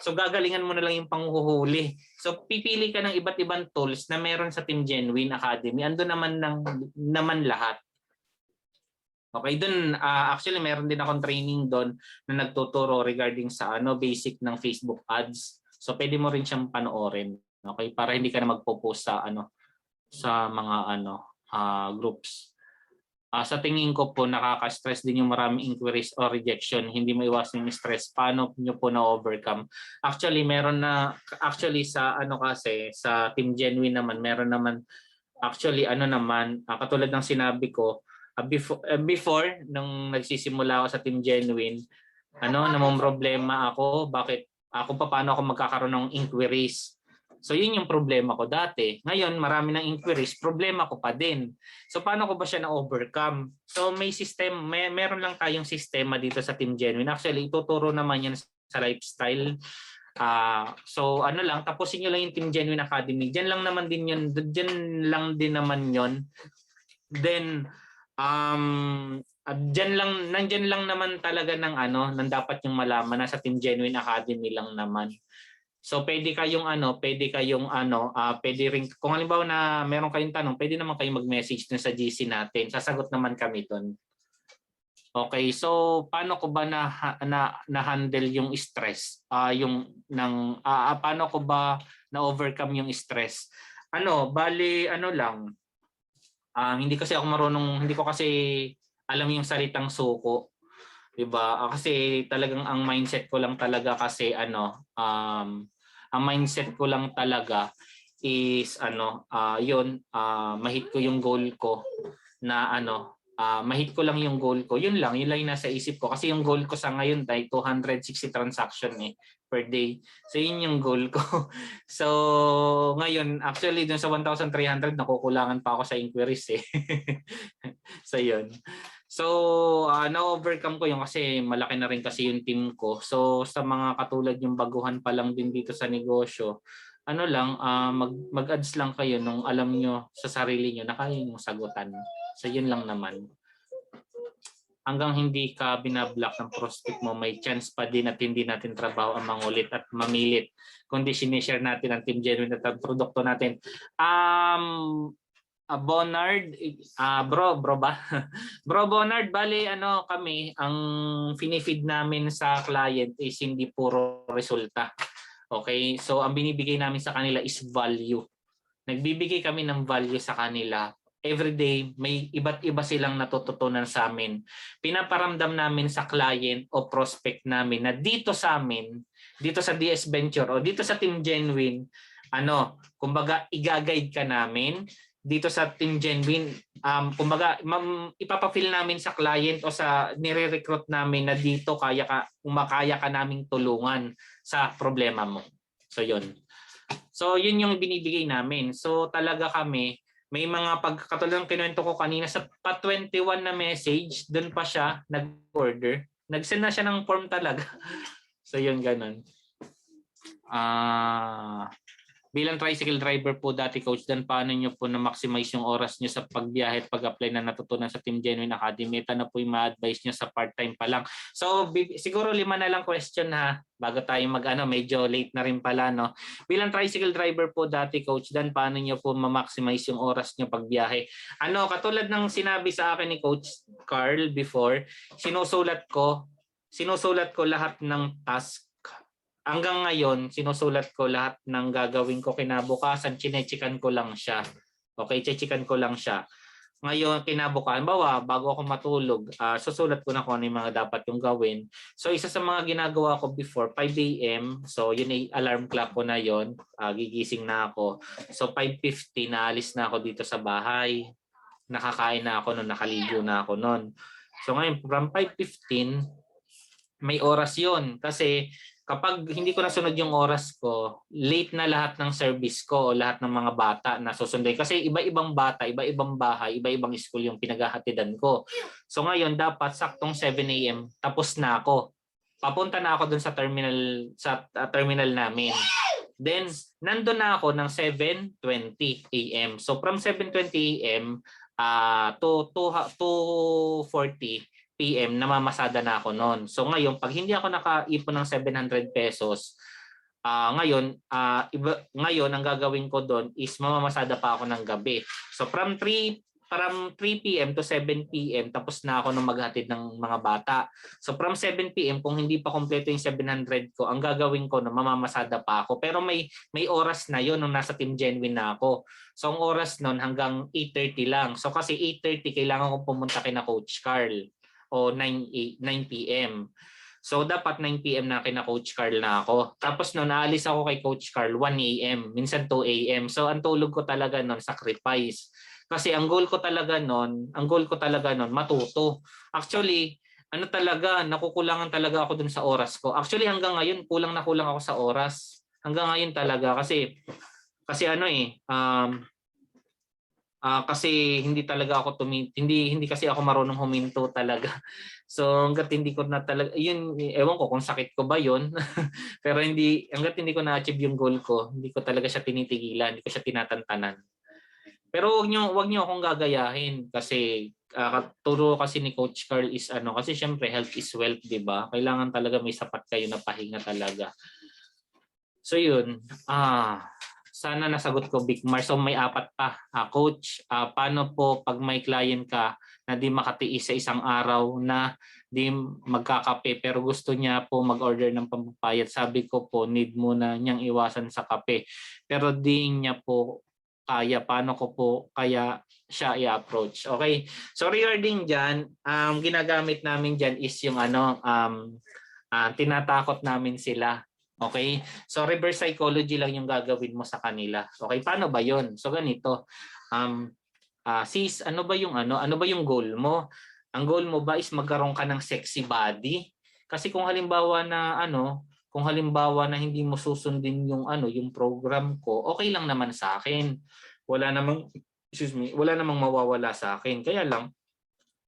A: So gagalingan mo na lang yung panghuhuli. So pipili ka ng iba't ibang tools na meron sa Team Genuine Academy. Ando naman lahat. Okay, doon actually meron din akong training doon na nagtuturo regarding sa basic ng Facebook ads. So pwede mo rin siyang panoorin. Okay, para hindi ka na magpo-post sa mga groups. Sa tingin ko po nakaka-stress din yung maraming inquiries or rejection. Hindi mo iwasan yung stress. Paano nyo po na-overcome? Actually, sa sa Team Genuine naman, meron naman actually katulad ng sinabi ko, before nung nagsisimula ako sa Team Genuine, namang problema ako, paano ako magkakaroon ng inquiries. So yun yung problema ko dati. Ngayon, marami ng inquiries, problema ko pa din. So paano ko ba siya na-overcome? So meron lang tayong sistema dito sa Team Genuine. Actually, ituturo naman yan sa lifestyle. So tapusin nyo lang yung Team Genuine Academy. Diyan lang din naman yun. Then, nandyan lang naman talaga ng dapat yung malaman na sa Team Genuine Academy lang naman. So pwede rin kung halimbawa na meron kayong tanong, pwede naman kayong mag-message dun sa GC natin. Sasagot naman kami doon. Okay, so paano ko ba na-handle yung stress? Paano ko ba na-overcome yung stress? Hindi ko kasi alam yung salitang suko. Diba? Kasi talagang ang mindset ko lang talaga is mahit ko yung goal ko na mahit ko lang yung goal ko. Yun lang yung nasa isip ko kasi yung goal ko sa ngayon ay 260 transaction per day. So yun yung goal ko. So ngayon actually dun sa 1,300 nakukulangan pa ako sa inquiries So yun. So, na-overcome ko yung kasi malaki na rin kasi yung team ko. So, sa mga katulad yung baguhan pa lang din dito sa negosyo, mag-ads lang kayo nung alam nyo sa sarili nyo na kaya yung sagutan. So, yun lang naman. Hanggang hindi ka binablock ng prospect mo, may chance pa din at hindi natin trabaho ang mangulit at mamilit. Kundi sinishare natin ang Team Genuine at ang produkto natin. Bonard, bro ba? Bro Bonard, bali kami, ang finifeed namin sa client is hindi puro resulta. Okay? So ang binibigay namin sa kanila is value. Nagbibigay kami ng value sa kanila. Every day, may iba't iba silang natututunan sa amin. Pinaparamdam namin sa client o prospect namin na dito sa amin, dito sa DS Venture o dito sa Team Genuine, kumbaga i-guide ka namin dito sa Team Genuine. Kumbaga ipapa-fill namin sa client o sa nire-recruit namin na dito kumakaya ka naming tulungan sa problema mo. So yun. So yun yung binibigay namin. So talaga kami may mga katulad ng kinuwento ko kanina sa pa 21 na message, doon pa siya nag-order. Nag-send na siya ng form talaga. So yun ganun. Bilang tricycle driver po dati coach, dan paano nyo po na-maximize yung oras nyo sa pagbiyahe at pag-apply na natutunan sa Team Genuine Academy? Ito na po yung ma-advise nyo sa part-time pa lang. So siguro 5 na lang question ha, bago tayo medyo late na rin pala. No? Bilang tricycle driver po dati coach, dan paano nyo po ma-maximize yung oras nyo pagbiyahe? Katulad ng sinabi sa akin ni Coach Carl before, sinusulat ko lahat ng task. Hanggang ngayon, sinusulat ko lahat ng gagawin ko kinabukasan, chinechikan ko lang siya. Okay, chinechikan ko lang siya. Ngayon, kinabukasan, bago ako matulog, susulat ko na kung ano yung mga dapat yung gawin. So, isa sa mga ginagawa ko before, 5 a.m. So, yun ay alarm clock ko na yun. Gigising na ako. So, 5:50, naalis na ako dito sa bahay. Nakakain na ako nun, nakaligo na ako nun. So, ngayon, from 5:15, may oras yun. Kasi, kapag hindi ko nasunod yung oras ko, late na lahat ng service ko o lahat ng mga bata na susundin. Kasi iba-ibang bata, iba-ibang bahay, iba-ibang school yung pinaghahatidan ko. So ngayon, dapat saktong 7 a.m. tapos na ako. Papunta na ako dun sa terminal namin. Then, nandun na ako ng 7:20 a.m. So from 7:20 a.m. To 2:40 p.m. namamasada na ako noon. So ngayon, pag hindi ako nakaipon ng 700 pesos, ngayon ang gagawin ko doon is mamamasada pa ako ng gabi. So from 3 p.m. to 7 p.m. tapos na ako nung maghatid ng mga bata. So from 7 p.m. kung hindi pa kompleto yung 700 ko, ang gagawin ko na mamamasada pa ako. Pero may oras na yon nung nasa Team Genuine na ako. So ang oras noon hanggang 8:30 lang. So kasi 8:30 kailangan kong pumunta kina Coach Carl o 9 p.m. So dapat 9 p.m. na kina Coach Carl na ako. Tapos noon naalis ako kay Coach Carl 1 a.m. minsan 2 a.m. So ang tulog ko talaga noon sacrifice. Kasi ang goal ko talaga noon matuto. Actually, nakukulangan talaga ako dun sa oras ko. Actually hanggang ngayon kulang ako sa oras. Hanggang ngayon talaga kasi kasi hindi talaga ako hindi kasi ako marunong huminto talaga. So hangga't hindi ko na talaga yun, ewan ko kung sakit ko ba yun. Pero hangga't hindi ko na-achieve yung goal ko, hindi ko talaga siya tinitigilan, hindi ko siya tinatantanan. Pero wag niyo akong gagayahin kasi turo kasi ni Coach Carl is kasi syempre health is wealth, 'di ba? Kailangan talaga may sapat kayo na pahinga talaga. So yun, sana nasagot ko, Big Mar. So may 4 pa. Coach, paano po pag may client ka na di makatiis sa isang araw na di magkakape pero gusto niya po mag-order ng pampapayat? Sabi ko po, need muna niyang iwasan sa kape. Pero di niya po kaya. Paano ko po kaya siya i-approach? Okay. So regarding dyan, ginagamit namin dyan is yung tinatakot namin sila. Okay? So reverse psychology lang yung gagawin mo sa kanila. Okay, paano ba 'yon? So ganito. Sis, ano ba yung goal mo? Ang goal mo ba is magkaroon ka ng sexy body? Kasi kung halimbawa na hindi mo susundin yung program ko, okay lang naman sa akin. Wala namang mawawala sa akin. Kaya lang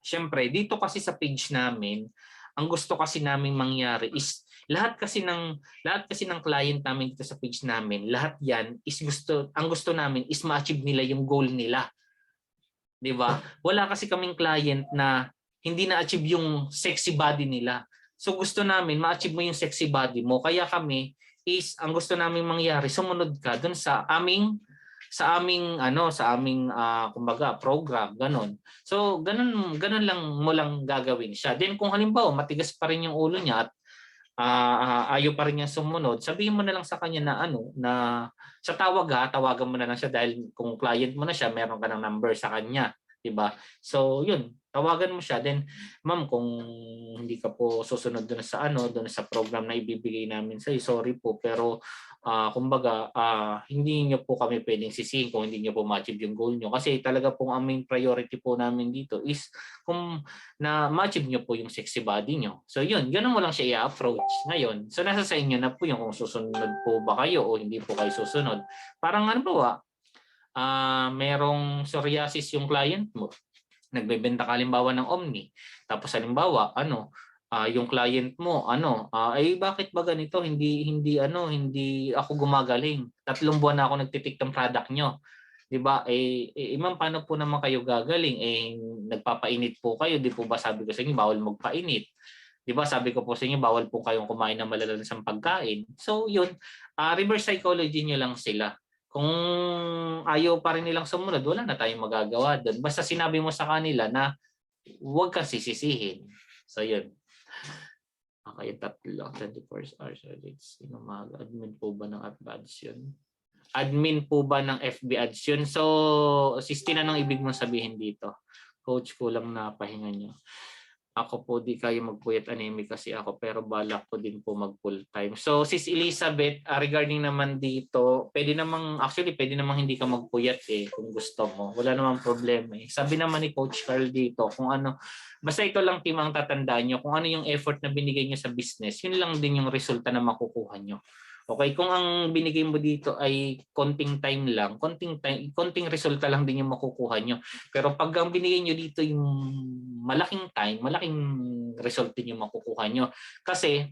A: syempre dito kasi sa page namin, ang gusto kasi naming mangyari is lahat kasi ng client namin dito sa page namin, lahat 'yan is ang gusto namin is ma-achieve nila yung goal nila. 'Di ba? Wala kasi kaming client na hindi na-achieve yung sexy body nila. So gusto namin ma-achieve mo yung sexy body mo. Kaya kami is ang gusto naming mangyari, sumunod ka dun sa aming kumbaga program, ganon. So ganon lang mo lang gagawin siya. Then kung halimbawa matigas pa rin yung ulo niya at ayaw pa rin niya sumunod, sabihin mo na lang sa kanya na sa tawagan mo na lang siya dahil kung client mo na siya, meron ka ng number sa kanya, 'di ba? So, 'yun. tawagan mo siya, then ma'am, kung hindi ka po susunod doon sa doon sa program na ibibigay namin sa sorry po, pero kumbaga hindi niyo po kami pwedeng sisihin kung hindi niyo po ma-achieve yung goal niyo, kasi talaga po ang main priority po namin dito is kung na ma-achieve niyo po yung sexy body niyo. So yun, ganun mo lang siya i-approach ngayon. So nasa sa inyo na po yung kung susunod po ba kayo o hindi po kayo susunod. Parang ano ba, merong psoriasis yung client mo, nagbebenta ka halimbawa ng Omni, tapos halimbawa yung client mo ay bakit ba ganito, hindi ako gumagaling, 3 buwan na ako nagtitik ng product nyo, 'di ba? Ma'am, paano po naman kayo gagaling, nagpapainit po kayo, di po ba sabi ko sa inyo bawal magpainit, 'di ba? Sabi ko po sa inyo bawal po kayong kumain ng malalansang pagkain. So yun, reverse psychology nyo lang sila. Kung ayaw pa rin nilang sumunod, wala na tayong magagawa doon. Basta sinabi mo sa kanila na huwag kang sisisihin. So yun. Okay, 24 hours a day. Sino mag-admin po ba ng FB Ads yun? Admin po ba ng FB Ads yun? So, 16 na nang ibig mong sabihin dito. Coach, kulang na pahinga nyo. Ako po di kayo magpuyat, anemic kasi ako, pero balak ko din po mag full time. So Sis Elizabeth, regarding naman dito, pwede namang hindi ka magpuyat kung gusto mo. Wala namang problema Sabi naman ni Coach Carl dito, kung basta ito lang team ang tatandaan nyo, kung ano yung effort na binigay nyo sa business, yun lang din yung resulta na makukuha nyo. Okay, kung ang binigay mo dito ay konting resulta lang din yung makukuha nyo. Pero pag ang binigay nyo dito yung malaking time, malaking result din yung makukuha nyo. Kasi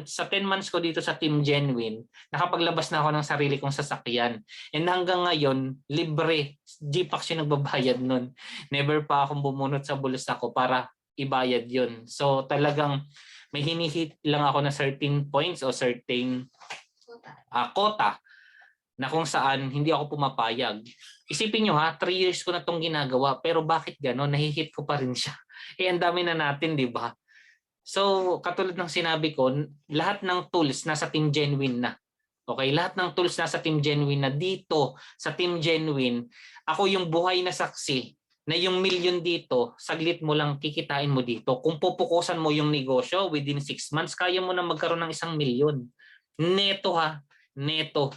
A: sa 10 months ko dito sa Team Genuine, nakapaglabas na ako ng sarili kong sasakyan. And hanggang ngayon, libre. GPAX yung nagbabayad nun. Never pa akong bumunot sa bulsa ko para ibayad yun. So talagang may hinihit lang ako na certain points o certain quota na kung saan hindi ako pumapayag. Isipin nyo 3 years ko na itong ginagawa, pero bakit gano'n? Nahihit ko pa rin siya. Ang dami na natin, di ba? So, katulad ng sinabi ko, lahat ng tools nasa Team Genuine na. Okay, lahat ng tools nasa Team Genuine na. Dito sa Team Genuine, ako yung buhay na saksi na yung million dito, saglit mo lang kikitain mo dito. Kung pupukusan mo yung negosyo within 6 months, kaya mo na magkaroon ng 1 milyon. Neto neto.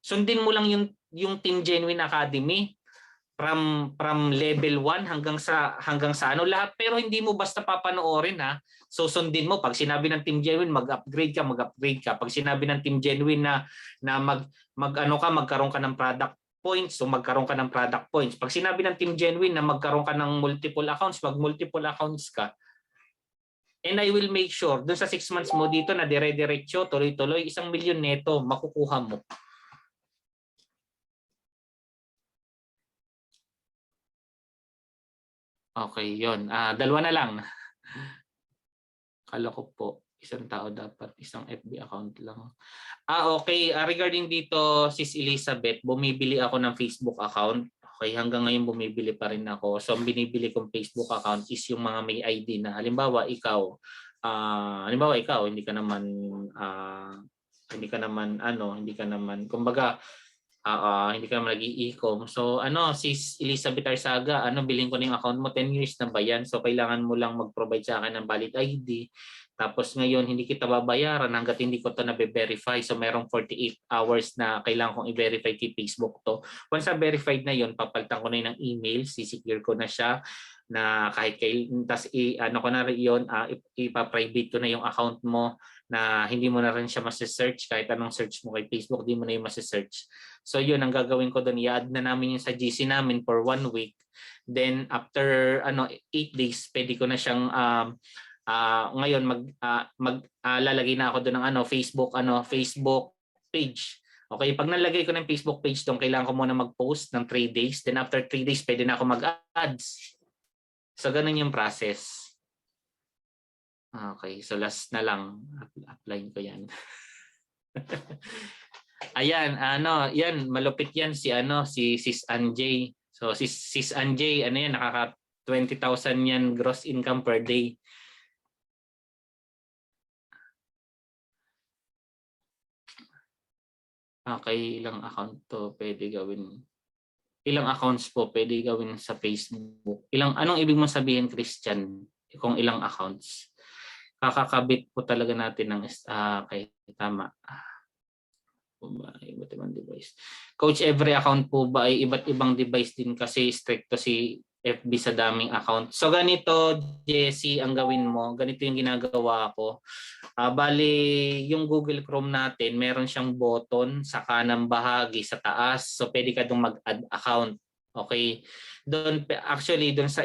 A: Sundin mo lang yung Team Genuine Academy from level 1 hanggang sa lahat, pero hindi mo basta papanoorin So sundin mo pag sinabi ng Team Genuine mag-upgrade ka. Pag sinabi ng Team Genuine na magkaroon ka ng product points, so magkaroon ka ng product points. Pag sinabi ng Team Genuine na magkaroon ka ng multiple accounts, mag-multiple accounts ka. And I will make sure dun sa 6 months mo dito na dire-diretso, tuloy-tuloy, 1 milyon neto makukuha mo. Okay, yun. 2 na lang. Kala ko po, 1 tao dapat, 1 FB account lang. Okay. Regarding dito, Sis Elizabeth, bumibili ako ng Facebook account. Okay, hanggang ngayon bumibili pa rin ako. So, ang binibili kong Facebook account is yung mga may ID na. Halimbawa, ikaw, hindi ka naman, kumbaga, hindi ka naman nag-i-e-com. So, Sis Elizabeth Arsaga, bilhin ko na yung account mo, 10 years na ba yan? So, kailangan mo lang mag-provide sa akin ng valid ID. Tapos ngayon, hindi kita babayaran hanggat hindi ko to na-verify. So, merong 48 hours na kailangan kong i-verify kay Facebook to. Once na-verified na yun, papalitan ko na yun ng email, sisecure ko na siya na kahit tas ko na rin yun, ipa-private ko na yung account mo na hindi mo na rin siya masi-search. Kahit anong search mo kay Facebook, di mo na yung masi-search. So yun, ang gagawin ko doon, i-add na namin yung sa GC namin for 1 week. Then after 8 days, pwede ko na siyang ngayon lalagay na ako doon ng Facebook page. Okay, pag nalagay ko ng Facebook page doon, kailangan ko muna mag-post ng 3 days. Then after 3 days, pwede na ako mag-ads. So ganun yung process. Okay, so last na lang, apply ko yan. Ayan, yan malupit yan si Sis Anjay. So Sis Anjay, yan, nakaka 20,000 yan gross income per day. Okay, ilang account to pwede gawin? Ilang accounts po pwede gawin sa Facebook? Anong ibig mong sabihin, Christian? Kung ilang accounts? Kakakabit po talaga natin ng okay, tama. Iba't ibang device. Coach, every account po ba ay iba't ibang device din kasi stricto si FB sa daming account. So ganito, Jesse, ang gawin mo, ganito yung ginagawa ko. Bali, yung Google Chrome natin, meron siyang button sa kanang bahagi sa taas. So pwede ka dong mag-add account. Okay. Doon sa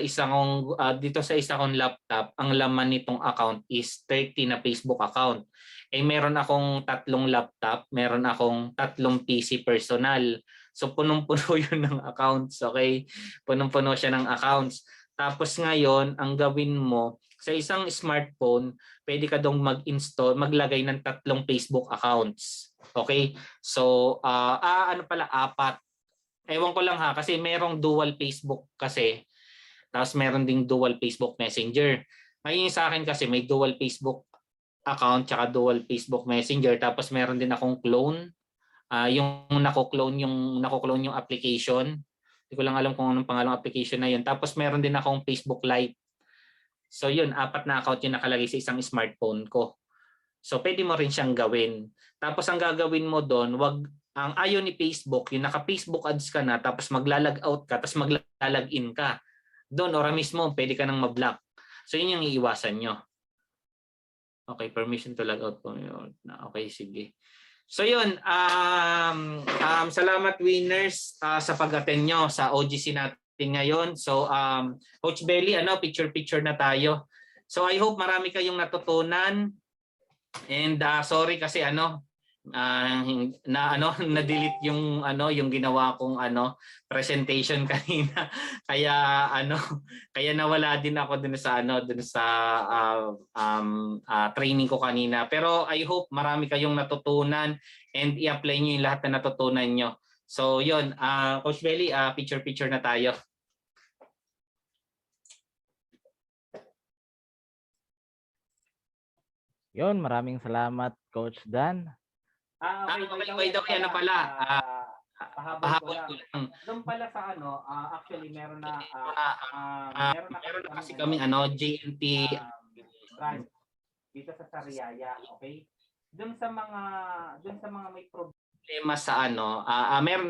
A: dito sa isa kong laptop, ang laman nitong account is 30 na Facebook account. Meron akong 3 laptop, meron akong 3 PC personal. So punong-puno 'yun ng accounts, okay? Punong-puno siya ng accounts. Tapos ngayon, ang gawin mo sa isang smartphone, pwede ka dong maglagay ng 3 Facebook accounts. Okay? So, ano pala, 4. Ewan ko lang ha, kasi merong dual Facebook kasi. Tapos meron ding dual Facebook Messenger. Ngayon sa akin kasi may dual Facebook account tsaka dual Facebook Messenger, tapos meron din akong clone, yung nako-clone yung application. Hindi ko lang alam kung anong pangalang application na yun. Tapos meron din akong Facebook Lite. So yun, 4 na account yung nakalagay sa isang smartphone ko. So pwede mo rin siyang gawin. Tapos ang gagawin mo doon, ang ayaw ni Facebook, yung naka-Facebook ads ka na, tapos maglalag out ka, tapos maglalag in ka. Doon, ora mismo, pwede ka nang ma-block. So yun yung iiwasan nyo. Okay, permission to log out po. Okay, sige. So yun, salamat winners sa pag-attend nyo sa OGC natin ngayon. So Coach Belly, picture-picture na tayo. So I hope marami kayong natutunan. And sorry kasi na-delete yung ginawa kong presentation kanina. Kaya nawala din ako dun sa training ko kanina. Pero I hope marami kayong natutunan and i-apply niyo yung lahat na natutunan nyo. So yun, Coach Belly, picture na tayo.
C: Yun, maraming salamat Coach Dan.
A: By the way, pahabol ko lang. Doon pala sa actually meron na kasi kami JNT branch dito sa Sariaya, okay? Doon sa mga may problema sa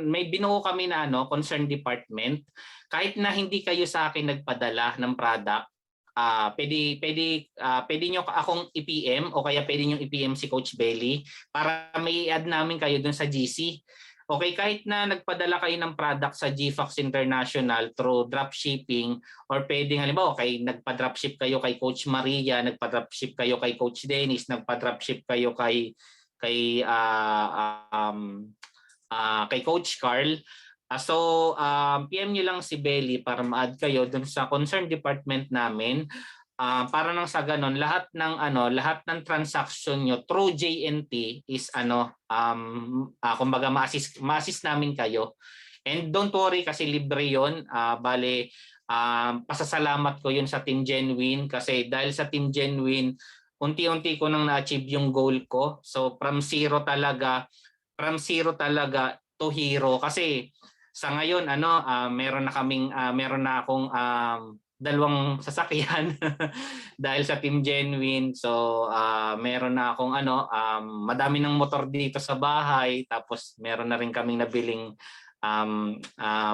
A: may binuo kami na concern department. Kahit na hindi kayo sa akin nagpadala ng product, pwede nyo akong i-PM o kaya pwede nyo i-PM si Coach Belly para may add namin kayo dun sa GC. Okay, kahit na nagpadala kayo ng product sa GFox International through dropshipping, or pwedeng halimbawa nagpa-dropship kayo kay Coach Maria, nagpa-dropship kayo kay Coach Dennis, nagpa-dropship kayo kay Coach Carl. So PM nyo lang si Belly para ma-add kayo dun sa concern department namin. Para nang sa ganon, lahat ng transaction nyo through JNT is kumbaga ma-assist namin kayo. And don't worry kasi libre 'yon. Pasasalamat ko 'yun sa Team Genuine kasi dahil sa Team Genuine, unti-unti ko nang na-achieve yung goal ko. So from zero talaga to hero kasi sa ngayon meron na akong 2 sasakyan dahil sa Team Genuine. So meron na akong madami ng motor dito sa bahay, tapos meron na rin kaming nabiling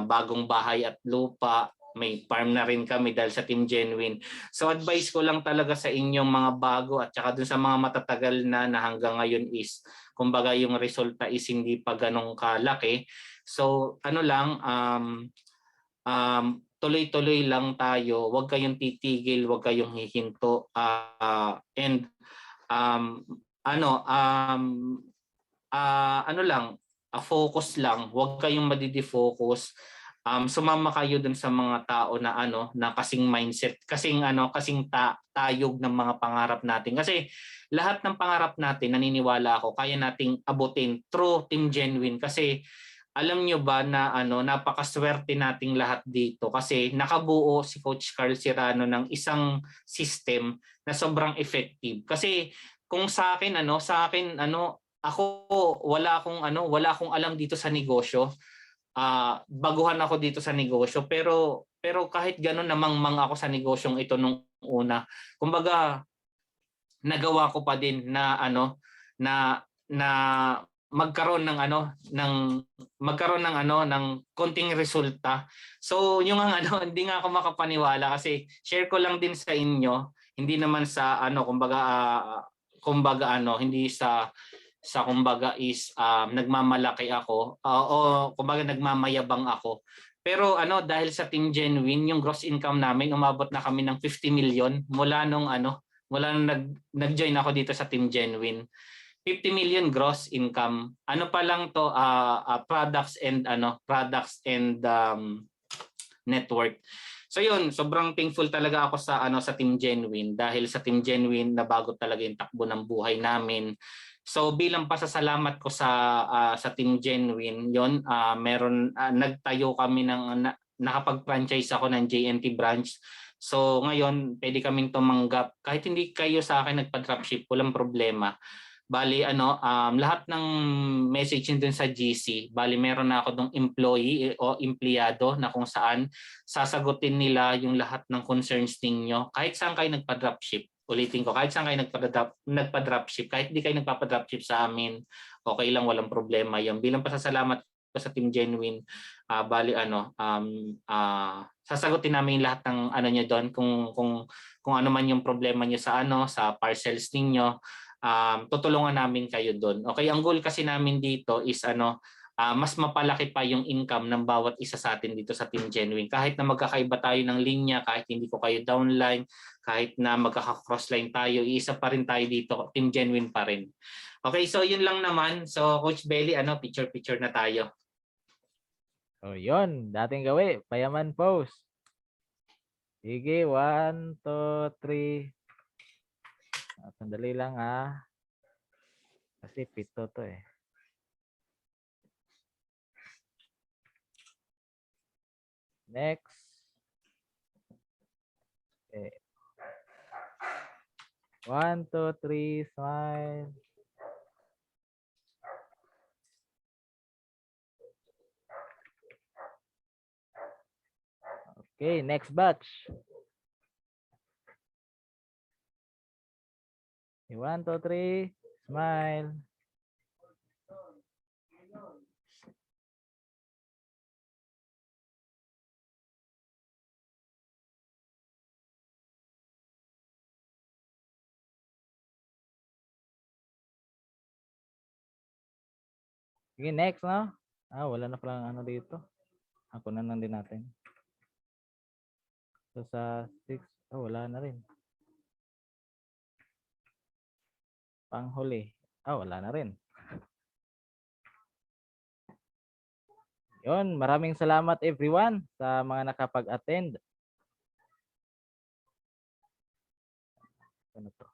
A: bagong bahay at lupa. May farm na rin kami dahil sa Team Genuine. So advice ko lang talaga sa inyong mga bago at saka dun sa mga matatagal na hanggang ngayon is kumbaga yung resulta is hindi pa ganong kalaki. So tuloy-tuloy lang tayo. Huwag kayong titigil, huwag kayong hihinto. Focus lang. Huwag kayong madidi-focus. Sumama kayo dun sa mga tao na na kasing mindset, kasing tayog ng mga pangarap natin. Kasi lahat ng pangarap natin, naniniwala ako, kaya nating abutin through Team Genuine kasi alam nyo ba na napakaswerte nating lahat dito kasi nakabuo si Coach Carl Serrano ng isang system na sobrang effective. Kasi kung sa akin ako wala akong alam dito sa negosyo. baguhan ako dito sa negosyo, pero kahit gano'n namang ako sa negosyong ito nung una. Kumbaga nagawa ko pa din na na magkaroon ng ng konting resulta. So yung hindi nga ako makapaniwala kasi share ko lang din sa inyo, hindi naman sa hindi sa kumbaga is nagmamalaki ako o kumbaga nagmamayabang ako. Pero dahil sa Team Genuine, yung gross income namin umabot na kami ng 50 million mula nung nag-join ako dito sa Team Genuine. 50 million gross income. Ano pa lang to, products and network. So yun, sobrang thankful talaga ako sa Team Genuine dahil sa Team Genuine nabago talaga yung takbo ng buhay namin. So bilang pasasalamat ko sa Team Genuine, yon nagtayo kami nakapag-franchise ako ng JNT branch. So ngayon, pwede kaming tumanggap kahit hindi kayo sa akin nagpa-dropship, walang problema. Bali lahat ng message dun sa GC, bali meron na ako dong employee o empleyado na kung saan sasagutin nila yung lahat ng concerns ninyo kahit saan kayo nagpa-dropship. Ulitin ko, kahit saan kayo nagpa-dropship, kahit hindi kayo nagpapa-dropship sa amin, okay lang, walang problema yun. Bilang pasasalamat ko sa Team Genuine, bali sasagutin namin lahat ng niyo doon kung ano man yung problema niyo sa sa parcels ninyo. Tutulungan namin kayo doon. Okay, ang goal kasi namin dito is mas mapalaki pa yung income ng bawat isa sa atin dito sa Team Genuine. Kahit na magkakaiba tayo ng linya, kahit hindi ko kayo downline, kahit na magkaka-crossline tayo, iisa pa rin tayo dito, Team Genuine pa rin. Okay, so yun lang naman. So Coach Belly, picture na tayo.
C: Oh, yun. Dating gawin. Payaman pose. Sige, 1, 2, 3. Sandali lang ha. Kasi 7 to eh. Next. Okay. 1, 2, 3, smile. Okay, next batch. 1, 2, 3, smile. Sige, next, no? Wala na palang dito. Ako na lang din natin. So, sa 6, wala na rin. Panghuli. Wala na rin. Yun, maraming salamat everyone sa mga nakapag-attend. Ano to?